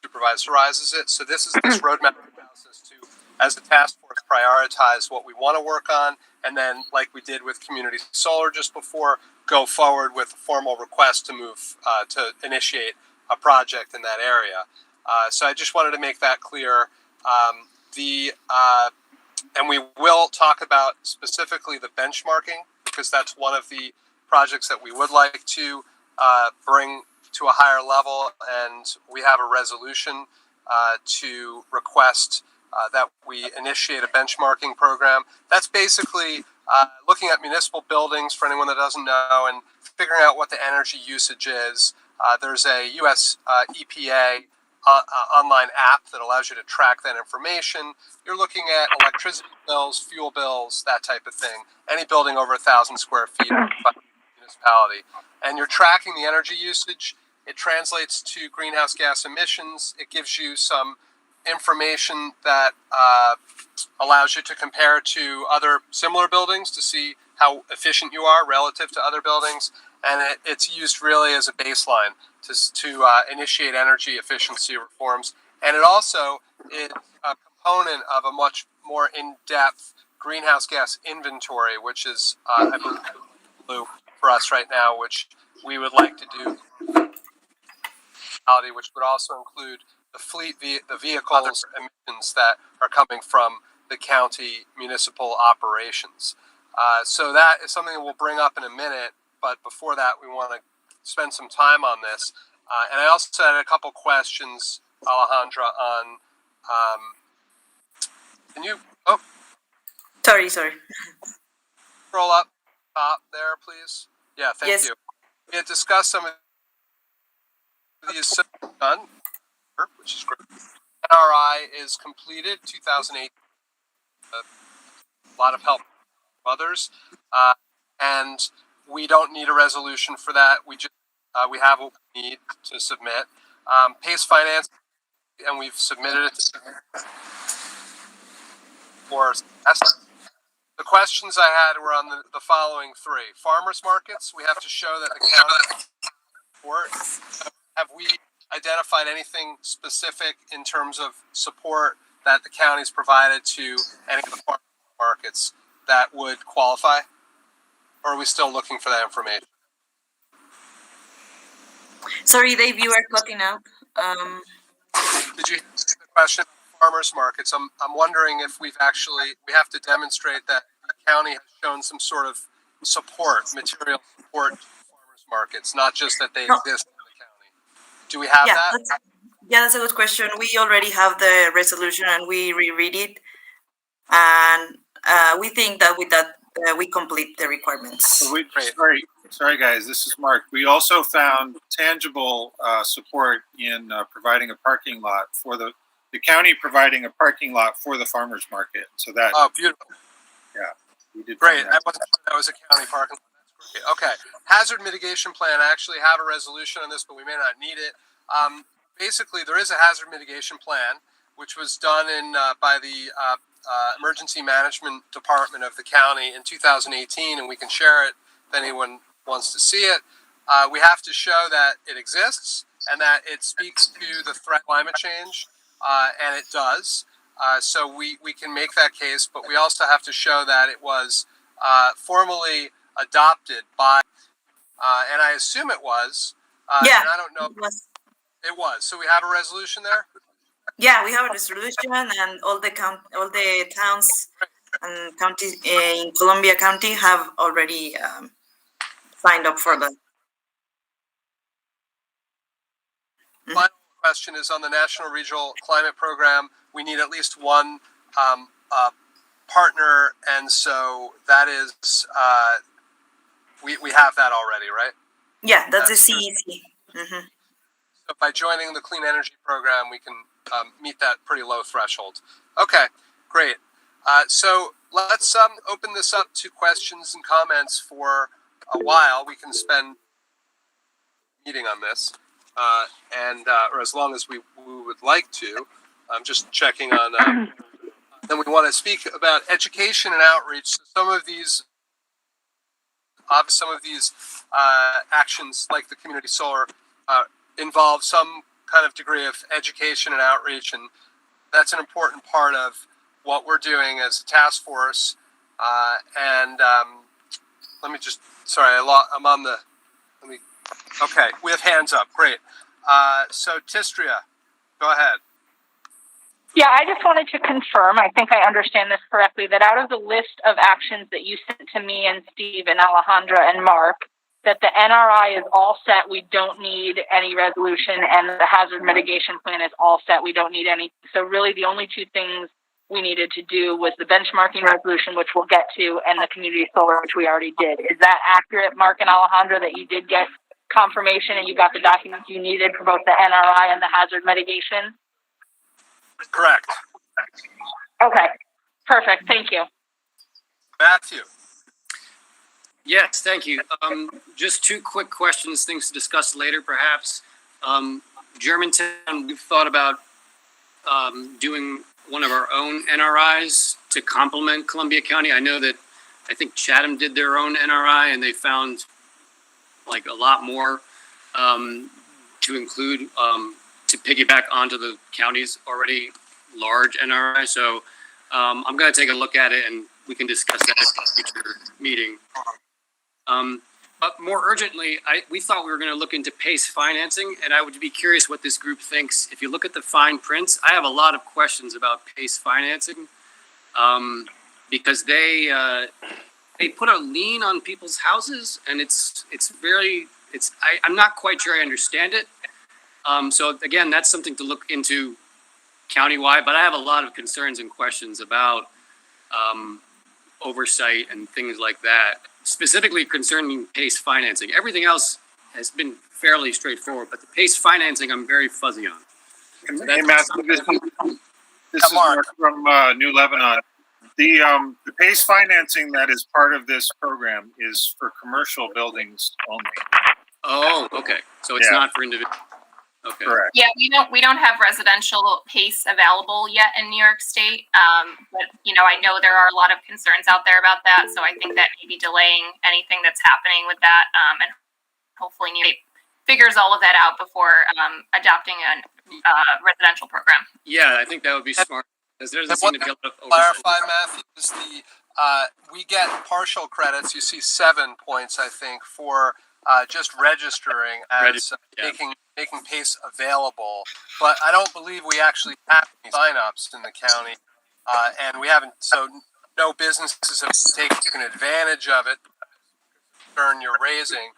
supervisors authorizes it. So this is this roadmap allows us to, as the task force, prioritize what we want to work on, and then, like we did with community solar just before, go forward with a formal request to move to initiate a project in that area. So I just wanted to make that clear. And we will talk about specifically the benchmarking, because that's one of the projects that we would like to bring to a higher level, and we have a resolution to request that we initiate a benchmarking program. That's basically looking at municipal buildings, for anyone that doesn't know, and figuring out what the energy usage is. There's a US EPA online app that allows you to track that information. You're looking at electricity bills, fuel bills, that type of thing. Any building over 1,000 square feet by municipality. And you're tracking the energy usage. It translates to greenhouse gas emissions. It gives you some information that allows you to compare to other similar buildings to see how efficient you are relative to other buildings. And it's used really as a baseline to initiate energy efficiency reforms. And it also is a component of a much more in-depth greenhouse gas inventory, which is, I believe, blue for us right now, which we would like to do, which would also include the fleet, the vehicles, emissions that are coming from the county municipal operations. So that is something that we'll bring up in a minute. But before that, we want to spend some time on this. And I also had a couple questions, Alejandra, on, can you, Sorry. scroll up top there, please? Yeah, thank you. We had discussed some of these done, which is great. NRI is completed, 2008. A lot of help from others. And we don't need a resolution for that. We just we have what we need to submit. PACE Finance, and we've submitted it for the questions I had were on the following three. Farmers markets, we have to show that the county support. Have we identified anything specific in terms of support that the county's provided to any of the farmers markets that would qualify? Or are we still looking for that information? Sorry, Dave, you are cutting out. Did you hear the question about farmers markets? I'm wondering if we have to demonstrate that the county has shown some sort of support, material support to farmers markets, not just that they exist in the county. Do we have that? That's a good question. We already have the resolution and we reread it. And we think that with that, we complete the requirements. Sorry, guys. This is Mark. We also found tangible support in providing a parking lot for the county, providing a parking lot for the farmers market. So that. Oh, beautiful. Yeah, we did. Great. I wasn't sure that was a county parking lot. That's great. Okay. Hazard mitigation plan. I actually have a resolution on this, but we may not need it. Basically, there is a hazard mitigation plan, which was done by the Emergency Management Department of the county in 2018, and we can share it if anyone wants to see it. We have to show that it exists and that it speaks to the threat of climate change, and it does. So we can make that case, but we also have to show that it was formally adopted by, and I assume it was. And I don't know. It was. So we have a resolution there? Yeah, we have a resolution, and all the towns and counties in Columbia County have already signed up for that. Final question is on the National Regional Climate Program. We need at least one partner, and so that is we have that already, right? Yeah, that's the CEC. Mm-hmm. So by joining the Clean Energy Program, we can meet that pretty low threshold. Okay, great. So let's open this up to questions and comments for a while. We can spend meeting on this, or as long as we would like to. I'm just checking on Then we want to speak about education and outreach. So some of these actions, like the community solar, involve some kind of degree of education and outreach, and that's an important part of what we're doing as a task force. Let me just, sorry, I'm on the, okay, we have hands up, great. So Tistria, go ahead. Yeah, I just wanted to confirm, I think I understand this correctly, that out of the list of actions that you sent to me and Steve and Alejandra and Mark, that the NRI is all set, we don't need any resolution, and the hazard mitigation plan is all set, we don't need any. So really the only two things we needed to do was the benchmarking resolution, which we'll get to, and the community solar, which we already did. Is that accurate, Mark and Alejandra, that you did get confirmation and you got the documents you needed for both the NRI and the hazard mitigation? Correct. Okay, perfect, thank you. Matthew. Yes, thank you. Just two quick questions, things to discuss later, perhaps. Germantown, we've thought about doing one of our own NRIs to complement Columbia County. I know that I think Chatham did their own NRI, and they found like a lot more to include to piggyback onto the county's already large NRI. So I'm going to take a look at it, and we can discuss that at a future meeting. But more urgently, we thought we were going to look into PACE financing, and I would be curious what this group thinks. If you look at the fine prints, I have a lot of questions about PACE financing because they put a lien on people's houses, and I'm not quite sure I understand it. So again, that's something to look into countywide, but I have a lot of concerns and questions about oversight and things like that, specifically concerning PACE financing. Everything else has been fairly straightforward, but the PACE financing I'm very fuzzy on. So Hey, Matthew, this is Mark from New Lebanon. The PACE financing that is part of this program is for commercial buildings only. Oh, okay. So it's not for individuals. Okay. Correct. Yeah, we don't have residential PACE available yet in New York State. But I know there are a lot of concerns out there about that. So I think that may be delaying anything that's happening with that. And hopefully New York figures all of that out before adopting a residential program. Yeah, I think that would be smart. Because there doesn't seem to be a lot of Clarify, Matthew, is we get partial credits. You see 7 points, I think, for just registering as making PACE available. But I don't believe we actually have any signups in the county, and we haven't. So no businesses have taken advantage of it. Concern you're raising,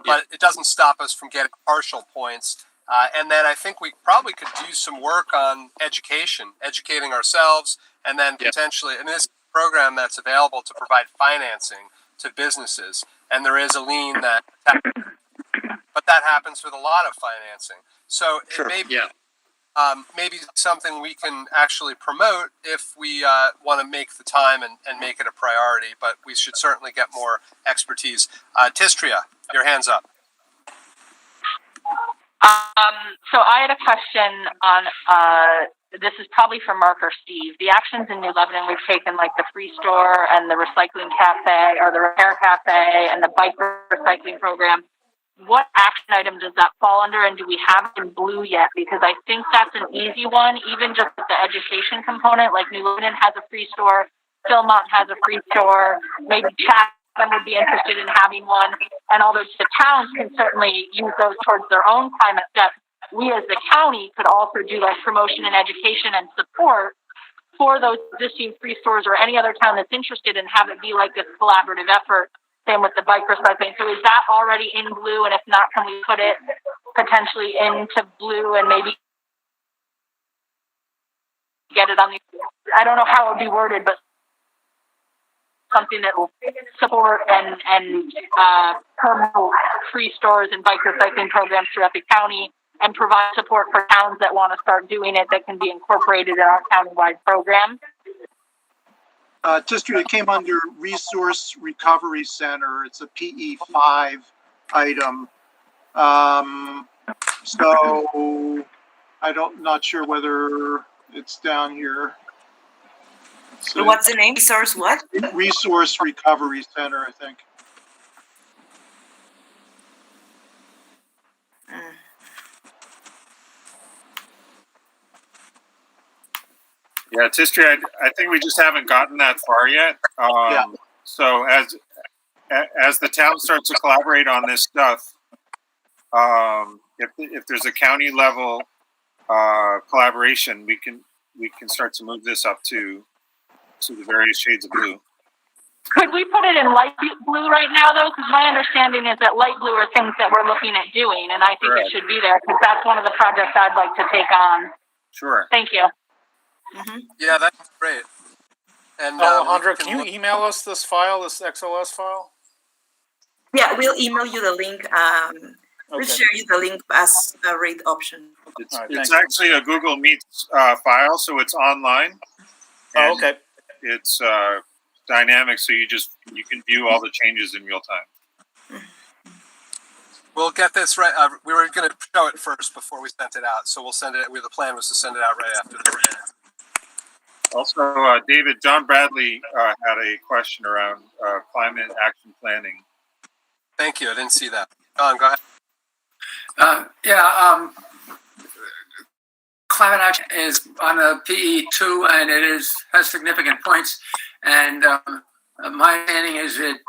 but it doesn't stop us from getting partial points. And then I think we probably could do some work on educating ourselves, and then potentially, and this program that's available to provide financing to businesses, and there is a lien that, but that happens with a lot of financing. So it may be, maybe something we can actually promote if we want to make the time and make it a priority, but we should certainly get more expertise. Tistria, your hand's up. So I had a question on, this is probably for Mark or Steve. The actions in New Lebanon we've taken, like the free store and the recycling cafe or the repair cafe and the bike recycling program. What action item does that fall under, and do we have it in blue yet? Because I think that's an easy one, even just with the education component. Like New Lebanon has a free store, Philmont has a free store, maybe Chatham would be interested in having one, and although the towns can certainly use those towards their own climate steps, we as the county could also do like promotion and education and support for those existing free stores or any other town that's interested, and have it be like this collaborative effort. Same with the bike recycling. So is that already in blue? And if not, can we put it potentially into blue and maybe get it on the, I don't know how it would be worded, but something that will support and promote free stores and bike recycling programs throughout the county, and provide support for towns that want to start doing it that can be incorporated in our countywide program. Tistria, it came under Resource Recovery Center. It's a PE5 item. So not sure whether it's down here. So What's the name? Resource what? Resource Recovery Center, I think. Yeah, Tistri, I think we just haven't gotten that far yet. So as the town starts to collaborate on this stuff, if there's a county level collaboration, we can start to move this up to the various shades of blue. Could we put it in light blue right now, though? Because my understanding is that light blue are things that we're looking at doing, and I think it should be there because that's one of the projects I'd like to take on. Sure. Thank you. Yeah, that's great. And Alejandra, can you email us this file, this XLS file? Yeah, we'll email you the link. We'll share you the link as a rate option. It's actually a Google Meets file, so it's online. Oh, okay. It's dynamic, so you can view all the changes in real time. We'll get this right. We were going to show it first before we sent it out, so we'll send it. The plan was to send it out right after this. Also, David, John Bradley had a question around climate action planning. Thank you. I didn't see that. John, go ahead. Climate action is on a PE2 and it has significant points. And my understanding is that,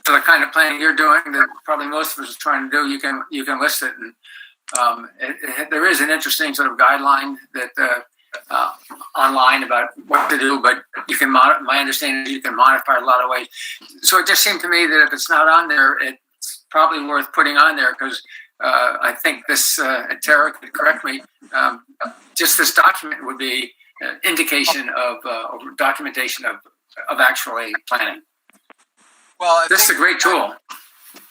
for the kind of planning you're doing that probably most of us are trying to do, you can list it. And there is an interesting sort of guideline that online about what to do, but my understanding is you can modify it a lot of ways. So it just seemed to me that if it's not on there, it's probably worth putting on there because I think this, Tara could correct me, just this document would be indication of documentation of actually planning. Well, this is a great tool.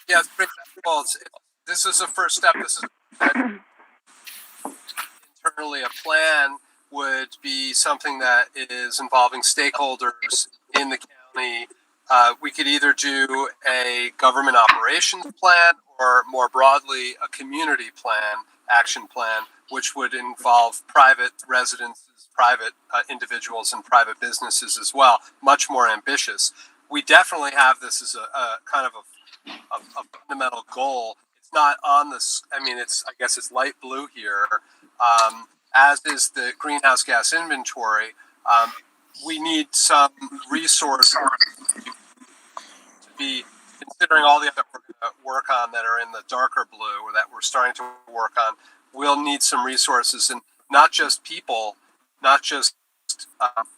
Yeah, it's great. Well, this is the first step. This is internally a plan would be something that is involving stakeholders in the county. We could either do a government operations plan or more broadly a community plan, action plan, which would involve private residences, private individuals and private businesses as well, much more ambitious. We definitely have this as a kind of a fundamental goal. It's not on this, I guess it's light blue here, as is the greenhouse gas inventory. We need some resources to be considering all the other work on that are in the darker blue or that we're starting to work on. We'll need some resources and not just people, not just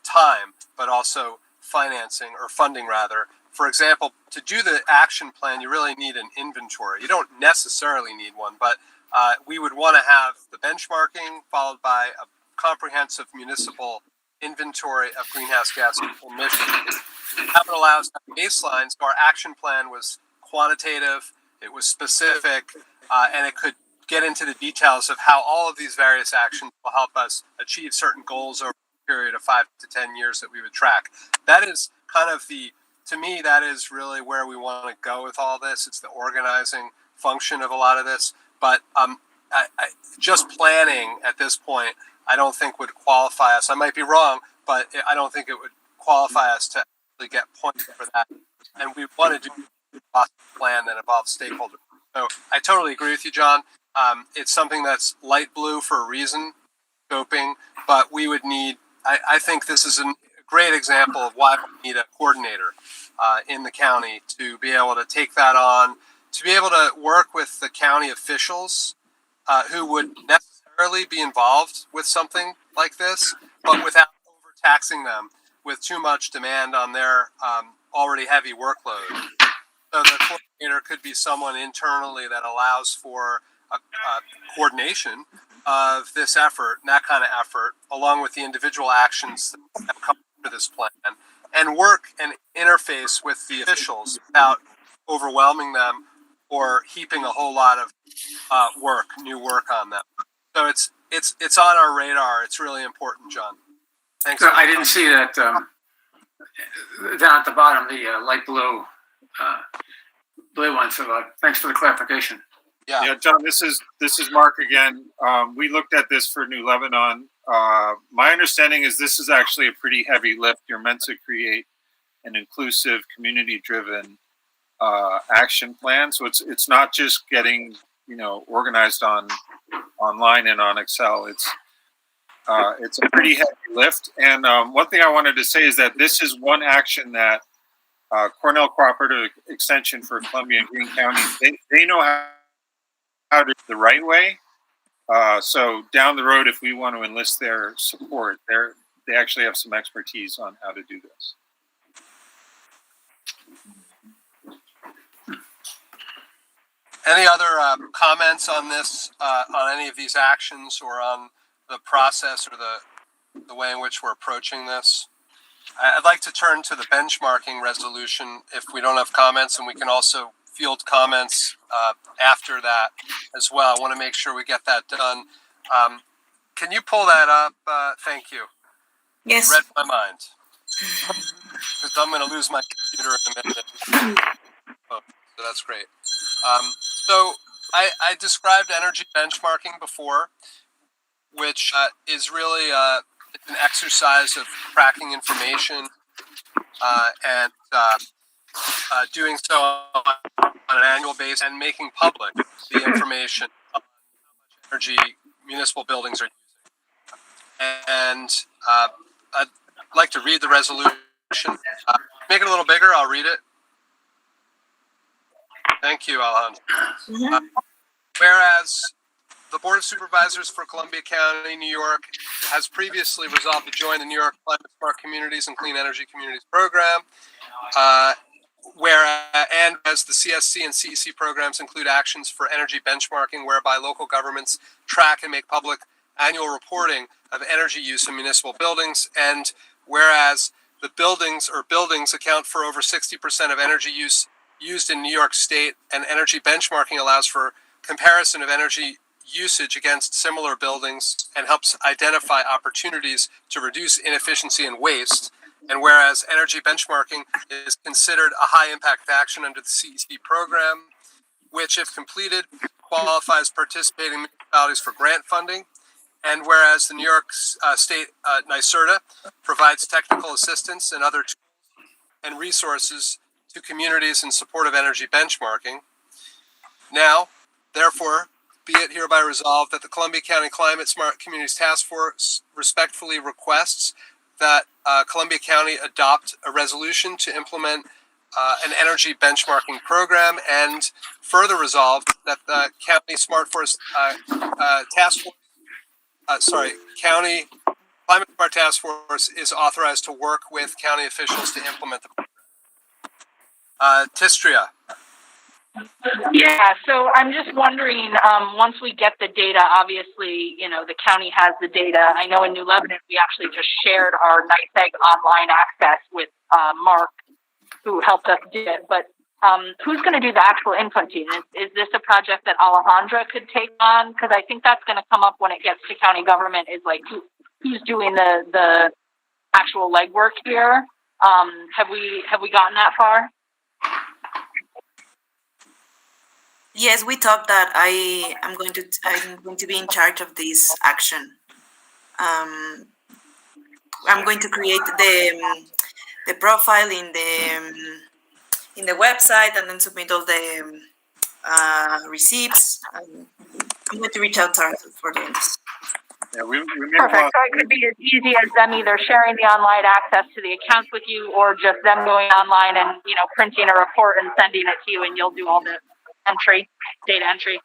time, but also financing or funding rather. For example, to do the action plan, you really need an inventory. You don't necessarily need one, but we would want to have the benchmarking followed by a comprehensive municipal inventory of greenhouse gas emissions. That would allow us to have a baseline. So our action plan was quantitative, it was specific, and it could get into the details of how all of these various actions will help us achieve certain goals over a period of 5 to 10 years that we would track. That is kind of to me, that is really where we want to go with all this. It's the organizing function of a lot of this. But just planning at this point, I don't think would qualify us. I might be wrong, but I don't think it would qualify us to actually get points for that. And we want to do a plan that involves stakeholders. So I totally agree with you, John. It's something that's light blue for a reason, scoping, but we would need, I think this is a great example of why we need a coordinator in the county to be able to take that on, to be able to work with the county officials who would necessarily be involved with something like this, but without overtaxing them with too much demand on their already heavy workload. So the coordinator could be someone internally that allows for a coordination of this effort, and that kind of effort, along with the individual actions that have come to this plan, and work and interface with the officials without overwhelming them or heaping a whole lot of new work on them. So it's on our radar. It's really important, John. Thanks. I didn't see that down at the bottom, the light blue one. So thanks for the clarification. Yeah, John, this is Mark again. We looked at this for New Lebanon my understanding is this is actually a pretty heavy lift. You're meant to create an inclusive, community-driven action plan. So it's not just getting organized online and on Excel. It's a pretty heavy lift. And one thing I wanted to say is that this is one action that Cornell Cooperative Extension for Columbia and Greene County, they know how to do it the right way. So down the road, if we want to enlist their support, they actually have some expertise on how to do this. Any other comments on this, on any of these actions, or on the process, or the way in which we're approaching this? I'd like to turn to the benchmarking resolution if we don't have comments, and we can also field comments after that as well. I want to make sure we get that done. Can you pull that up? Thank you. Yes. You read my mind. Because I'm going to lose my computer in a minute. So that's great. So I described energy benchmarking before, which is really an exercise of tracking information and doing so on an annual basis and making public the information on how much energy municipal buildings are using. And I'd like to read the resolution. Make it a little bigger. I'll read it. Thank you, Alejandro. Whereas the Board of Supervisors for Columbia County, New York, has previously resolved to join the New York Climate Smart Communities and Clean Energy Communities program, and as the CSC and CEC programs include actions for energy benchmarking, whereby local governments track and make public annual reporting of energy use in municipal buildings, and whereas the buildings account for over 60% of energy use used in New York State, and energy benchmarking allows for comparison of energy usage against similar buildings and helps identify opportunities to reduce inefficiency and waste. And whereas energy benchmarking is considered a high impact action under the CEC program, which if completed qualifies participating municipalities for grant funding. And whereas the New York State NYSERDA provides technical assistance and other tools and resources to communities in support of energy benchmarking. Now, therefore, be it hereby resolved that the Columbia County Climate Smart Communities Task Force respectfully requests that Columbia County adopt a resolution to implement an energy benchmarking program, and further resolved that the County Smart Force County Climate Smart Task Force is authorized to work with county officials to implement the program. Tistria. Yeah, so I'm just wondering, once we get the data, obviously, the county has the data. I know in New Lebanon, we actually just shared our NYSEG online access with Mark, who helped us do it. But who's going to do the actual inputting? Is this a project that Alejandra could take on? Because I think that's going to come up when it gets to county government, is like who's doing the actual legwork here. Have we gotten that far? Yes, we talked that I'm going to be in charge of this action. I'm going to create the profile in the website and then submit all the receipts. I'm going to reach out to Arthur for this. Yeah, we Perfect. So it could be as easy as them either sharing the online access to the accounts with you, or just them going online and printing a report and sending it to you, and you'll do all the data entry.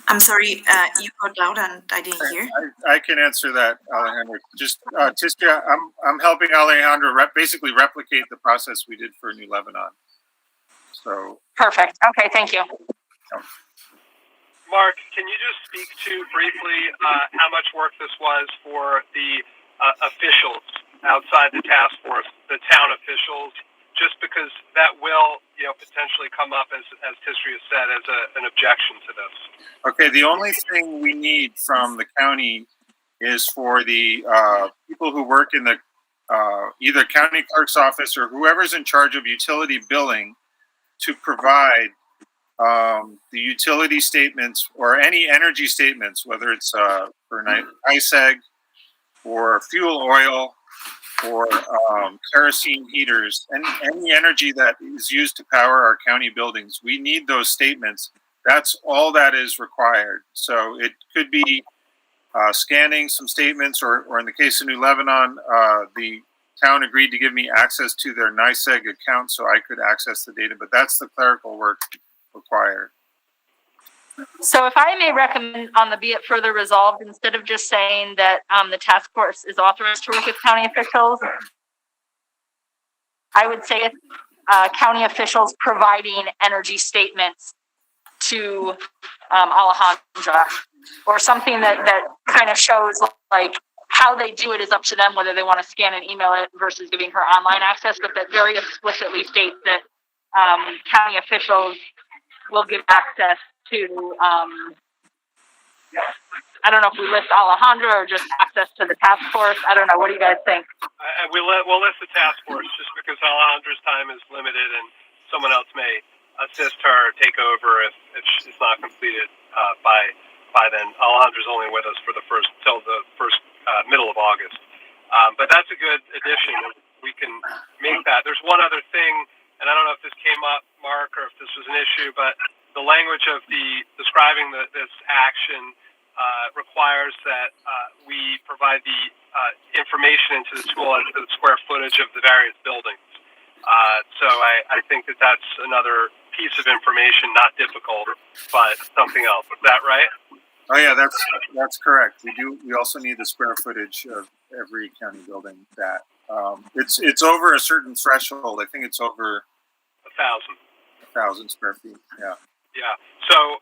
I'm sorry, you cut out and I didn't hear. I can answer that, Alejandro. Just Tistria, I'm helping Alejandro basically replicate the process we did for New Lebanon. So perfect. Okay, thank you. Mark, can you just speak to briefly how much work this was for the officials outside the task force, the town officials? Just because that will, potentially come up, as Tistria said, as an objection to this. Okay, the only thing we need from the county is for the people who work in the either county clerk's office or whoever's in charge of utility billing to provide the utility statements or any energy statements, whether it's for NYSEG or fuel oil or kerosene heaters, and any energy that is used to power our county buildings. We need those statements. That's all that is required. So it could be scanning some statements, or in the case of New Lebanon, the town agreed to give me access to their NYSEG account so I could access the data, but that's the clerical work required. So if I may recommend on the be it further resolved, instead of just saying that the task force is authorized to work with county officials, I would say it's county officials providing energy statements to Alejandra, or something that kind of shows like how they do it is up to them, whether they want to scan and email it versus giving her online access, but that very explicitly states that county officials will give access to, I don't know if we list Alejandra or just access to the task force. I don't know. What do you guys think? We'll list the task force just because Alejandra's time is limited and someone else may assist her or take over if it's not completed by then. Alejandra's only with us for till the first middle of August. But that's a good addition. We can make that. There's one other thing, and I don't know if this came up, Mark, or if this was an issue, but the language of describing this action requires that we provide the information into the school as to the square footage of the various buildings. So I think that's another piece of information, not difficult, but something else. Is that right? Oh yeah, that's correct. We also need the square footage of every county building that it's over a certain threshold. I think it's over 1,000 square feet. Yeah. Yeah. So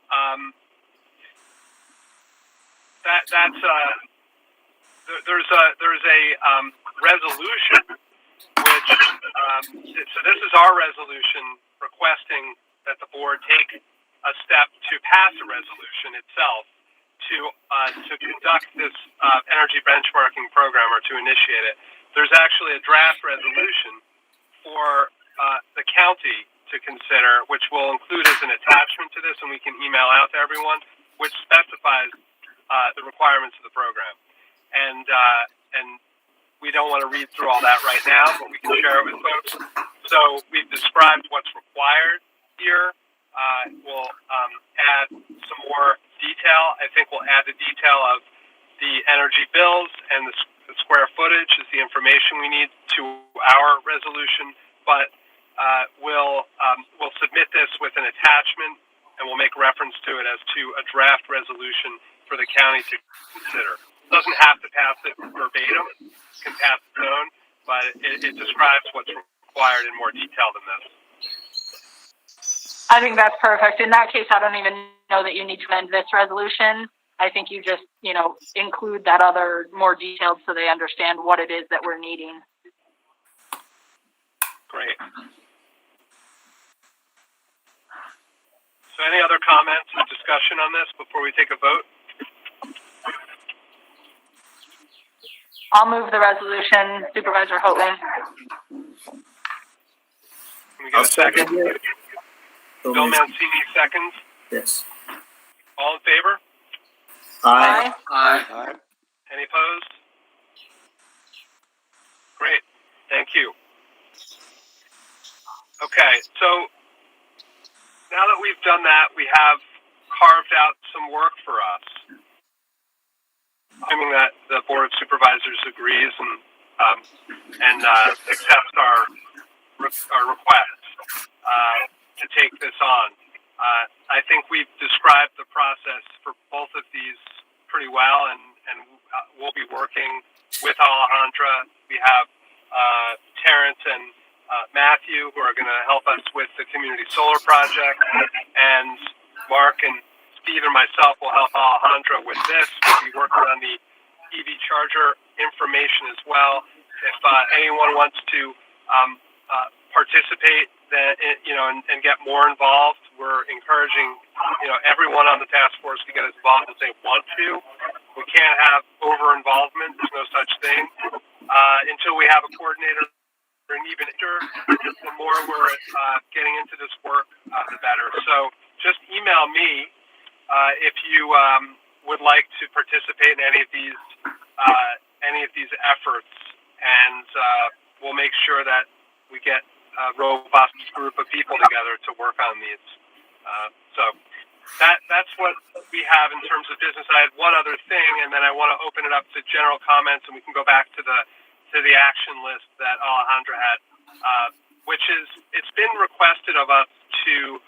there's a resolution which so this is our resolution requesting that the board take a step to pass a resolution itself to conduct this energy benchmarking program or to initiate it. There's actually a draft resolution for the county to consider, which will include as an attachment to this, and we can email out to everyone, which specifies the requirements of the program. And we don't want to read through all that right now, but we can share it with folks. So we've described what's required here. We'll add some more detail. I think we'll add the detail of the energy bills and the square footage is the information we need to our resolution, but we'll submit this with an attachment, and we'll make reference to it as to a draft resolution for the county to consider. It doesn't have to pass it verbatim, it can pass its own, but it describes what's required in more detail than this. I think that's perfect. In that case, I don't even know that you need to amend this resolution. I think you just, include that other more detailed so they understand what it is that we're needing. Great. So any other comments or discussion on this before we take a vote? I'll move the resolution, Supervisor Hotling. Can we get a second? Bill Mancini seconds. Yes. All in favor? Aye. Aye. Any opposed? Great. Thank you. Okay, so now that we've done that, we have carved out some work for us. Assuming that the Board of Supervisors agrees and accepts our request to take this on. I think we've described the process for both of these pretty well, and we'll be working with Alejandra. We have Terrence and Matthew, who are going to help us with the community solar project, and Mark and Steve and myself will help Alejandra with this. We'll be working on the EV charger information as well. If anyone wants to participate, and get more involved, we're encouraging everyone on the task force to get as involved as they want to. We can't have over involvement. There's no such thing until we have a coordinator. And even the more we're getting into this work, the better. So just email me if you would like to participate in any of these efforts, and we'll make sure that we get a robust group of people together to work on these. So that's what we have in terms of business. I had one other thing, and then I want to open it up to general comments, and we can go back to the action list that Alejandra had, which is, it's been requested of us to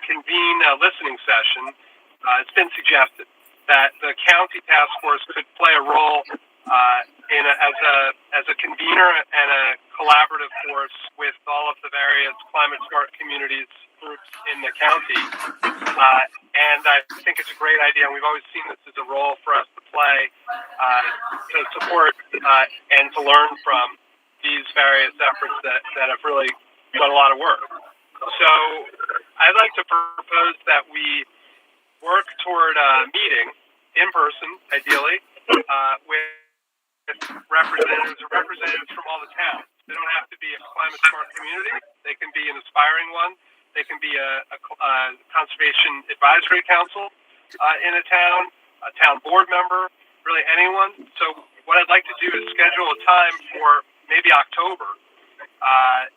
convene a listening session. It's been suggested that the county task force could play a role as a convener and a collaborative force with all of the various climate smart communities groups in the county. And I think it's a great idea, and we've always seen this as a role for us to play to support and to learn from these various efforts that have really done a lot of work. So I'd like to propose that we work toward a meeting in person, ideally, with representatives from all the towns. They don't have to be a climate smart community. They can be an aspiring one. They can be a conservation advisory council in a town board member, really anyone. So what I'd like to do is schedule a time for maybe October.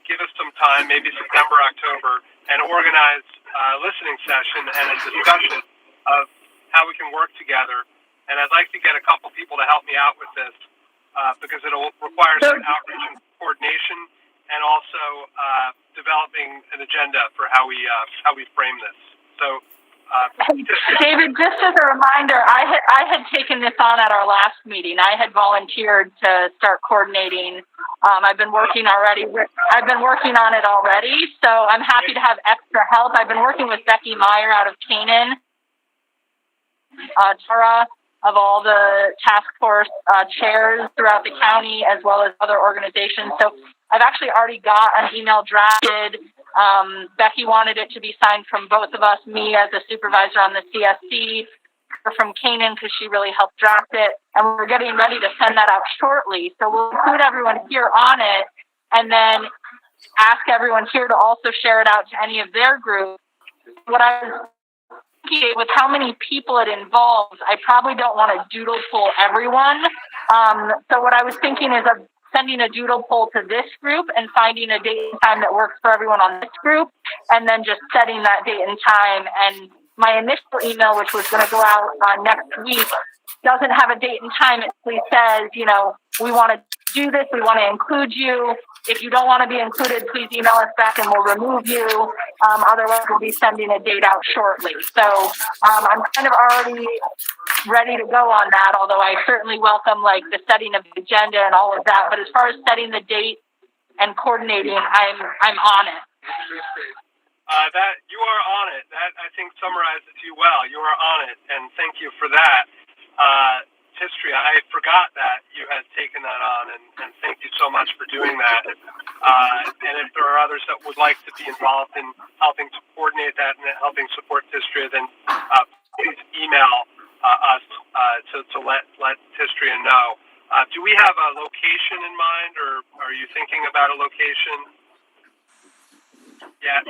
Give us some time, maybe September, October, and organize a listening session and a discussion of how we can work together. And I'd like to get a couple people to help me out with this because it'll require some outreach and coordination, and also developing an agenda for how we frame this. So, David, just as a reminder, I had taken this on at our last meeting. I had volunteered to start coordinating. I've been working on it already, so I'm happy to have extra help. I've been working with Becky Meyer out of Canaan, Tara of all the task force chairs throughout the county, as well as other organizations. So I've actually already got an email drafted. Becky wanted it to be signed from both of us, me as a supervisor on the CSC, her from Canaan because she really helped draft it. And we're getting ready to send that out shortly. So we'll include everyone here on it, and then ask everyone here to also share it out to any of their groups. What I was thinking, with how many people it involves, I probably don't want to doodle poll everyone. So what I was thinking is of sending a doodle poll to this group and finding a date and time that works for everyone on this group, and then just setting that date and time. And my initial email, which was going to go out next week, doesn't have a date and time. It simply says, we want to do this. We want to include you. If you don't want to be included, please email us back and we'll remove you. Otherwise, we'll be sending a date out shortly. So I'm kind of already ready to go on that, although I certainly welcome the setting of the agenda and all of that. But as far as setting the date and coordinating, I'm on it. That you are on it. That, I think, summarizes you well. You are on it, and thank you for that. Tistria, I forgot that you had taken that on, and thank you so much for doing that. And if there are others that would like to be involved in helping to coordinate that and helping support Tistria, then please email us to let Tistria know. Do we have a location in mind, or are you thinking about a location yet?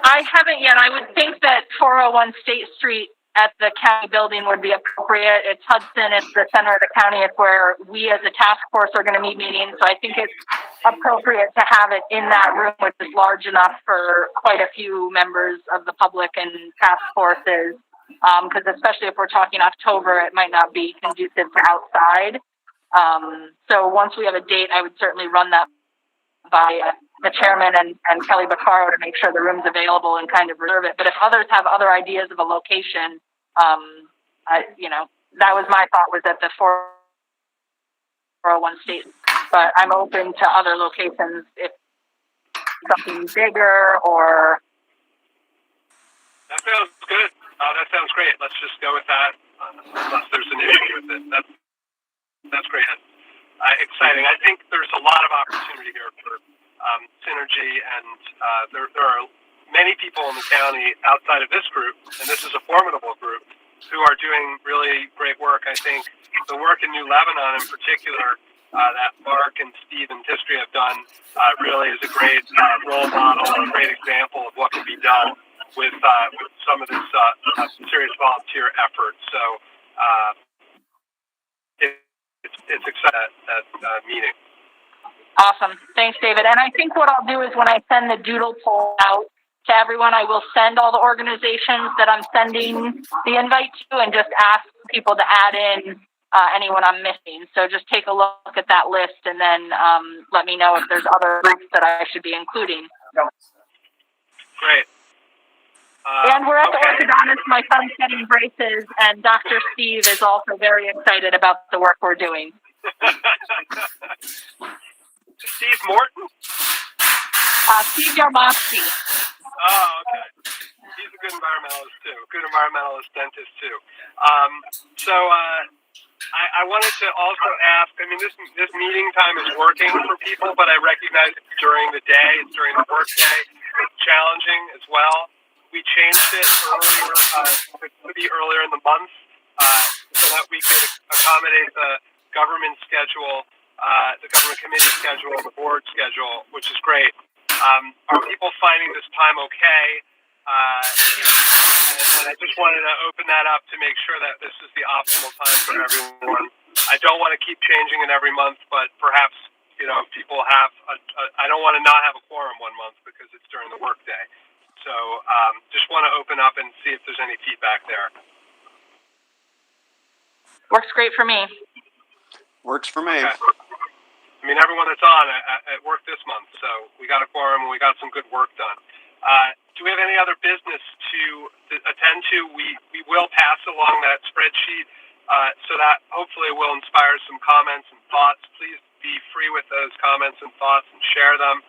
I haven't yet. I would think that 401 State Street at the county building would be appropriate. It's Hudson. It's the center of the county. It's where we as a task force are going to be meeting. So I think it's appropriate to have it in that room, which is large enough for quite a few members of the public and task forces. Because especially if we're talking October, it might not be conducive to outside. So once we have a date, I would certainly run that by the chairman and Kelly Baccaro to make sure the room's available and kind of reserve it. But if others have other ideas of a location, that was my thought, was at the 401 State. But I'm open to other locations if something bigger or. That sounds good. That sounds great. Let's just go with that, unless there's an issue with it. That's great. Exciting. I think there's a lot of opportunity here for synergy, and there are many people in the county outside of this group, and this is a formidable group, who are doing really great work. I think the work in New Lebanon in particular, that Mark and Steve and Tistria have done, really is a great role model and a great example of what can be done with some of this serious volunteer effort. So it's exciting that meeting. Awesome. Thanks, David. And I think what I'll do is when I send the doodle poll out to everyone, I will send all the organizations that I'm sending the invite to and just ask people to add in anyone I'm missing. So just take a look at that list and then let me know if there's other groups that I should be including. Great. And we're at the orthodontist. My son's getting braces, and Dr. Steve is also very excited about the work we're doing. Steve Morton? Steve Yarmosky. Oh, okay. He's a good environmentalist too. Good environmentalist dentist too. I wanted to also ask. I mean, this meeting time is working for people, but I recognize it's during the day. It's during the work day. It's challenging as well. We changed it earlier to be earlier in the month so that we could accommodate the government schedule, the government committee schedule, the board schedule, which is great. Are people finding this time okay? And I just wanted to open that up to make sure that this is the optimal time for everyone. I don't want to keep changing it every month, but perhaps, if people have, I don't want to not have a quorum one month because it's during the workday. So just want to open up and see if there's any feedback there. Works great for me. Works for me. Okay. I mean, everyone that's on at work this month, so we got a quorum and we got some good work done. Do we have any other business to attend to? We will pass along that spreadsheet so that hopefully will inspire some comments and thoughts. Please be free with those comments and thoughts and share them.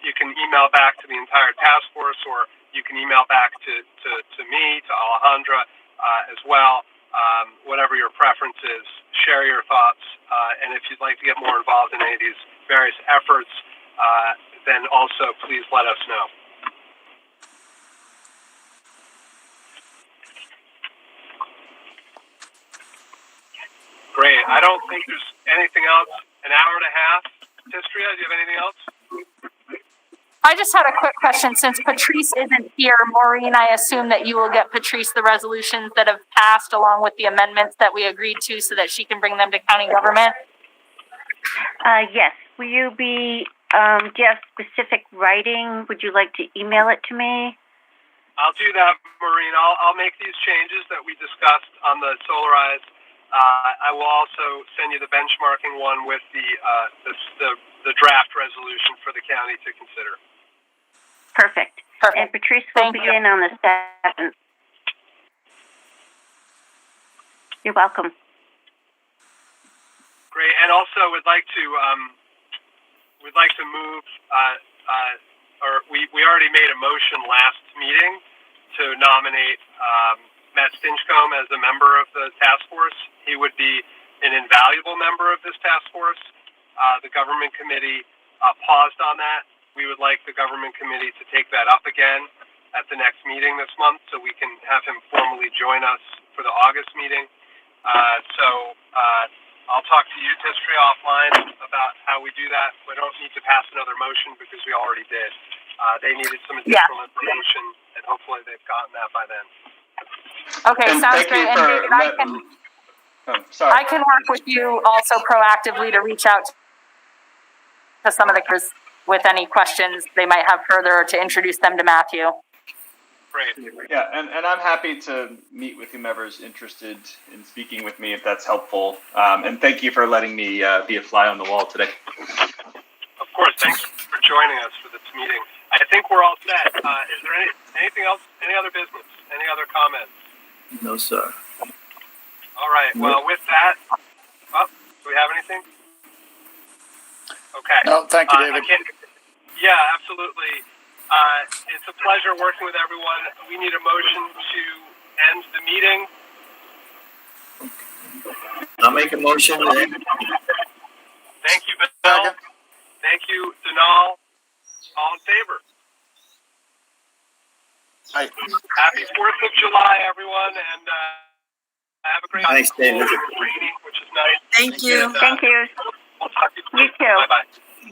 You can email back to the entire task force, or you can email back to me, to Alejandra as well. Whatever your preference is, share your thoughts. And if you'd like to get more involved in any of these various efforts, then also please let us know. Great. I don't think there's anything else. An hour and a half. Tistria, do you have anything else? I just had a quick question. Since Patrice isn't here, Maureen, I assume that you will get Patrice the resolutions that have passed along with the amendments that we agreed to so that she can bring them to county government? Yes. Will you be, do you have specific writing? Would you like to email it to me? I'll do that, Maureen. I'll make these changes that we discussed on the Solarize. I will also send you the benchmarking one with the draft resolution for the county to consider. Perfect. And Patrice will be in on the 7th. You're welcome. Great. And also we'd like to move, we already made a motion last meeting to nominate Matt Stinchcomb as a member of the task force. He would be an invaluable member of this task force. The government committee paused on that. We would like the government committee to take that up again at the next meeting this month so we can have him formally join us for the August meeting. I'll talk to you, Tistria, offline about how we do that. We don't need to pass another motion because we already did. They needed some additional information, and hopefully they've gotten that by then. Okay, and sounds great. And David, I can work with you also proactively to reach out to some of the crews with any questions they might have further, or to introduce them to Matthew. Great. Yeah, and I'm happy to meet with whomever's interested in speaking with me if that's helpful. And thank you for letting me be a fly on the wall today. Of course, thanks for joining us for this meeting. I think we're all set. Is there anything else, any other business, any other comments? No, sir. All right, well, with that, do we have anything? Okay. No, thank you, David. Yeah, absolutely. It's a pleasure working with everyone. We need a motion to end the meeting. I'll make a motion. Thank you, Bill. Thank you, Denal. All in favor? Hi. Happy 4th of July, everyone, and have a great Thanks, David. It's raining, which is nice. Thank you. Thank you. We'll talk to you soon. You too. Bye-bye.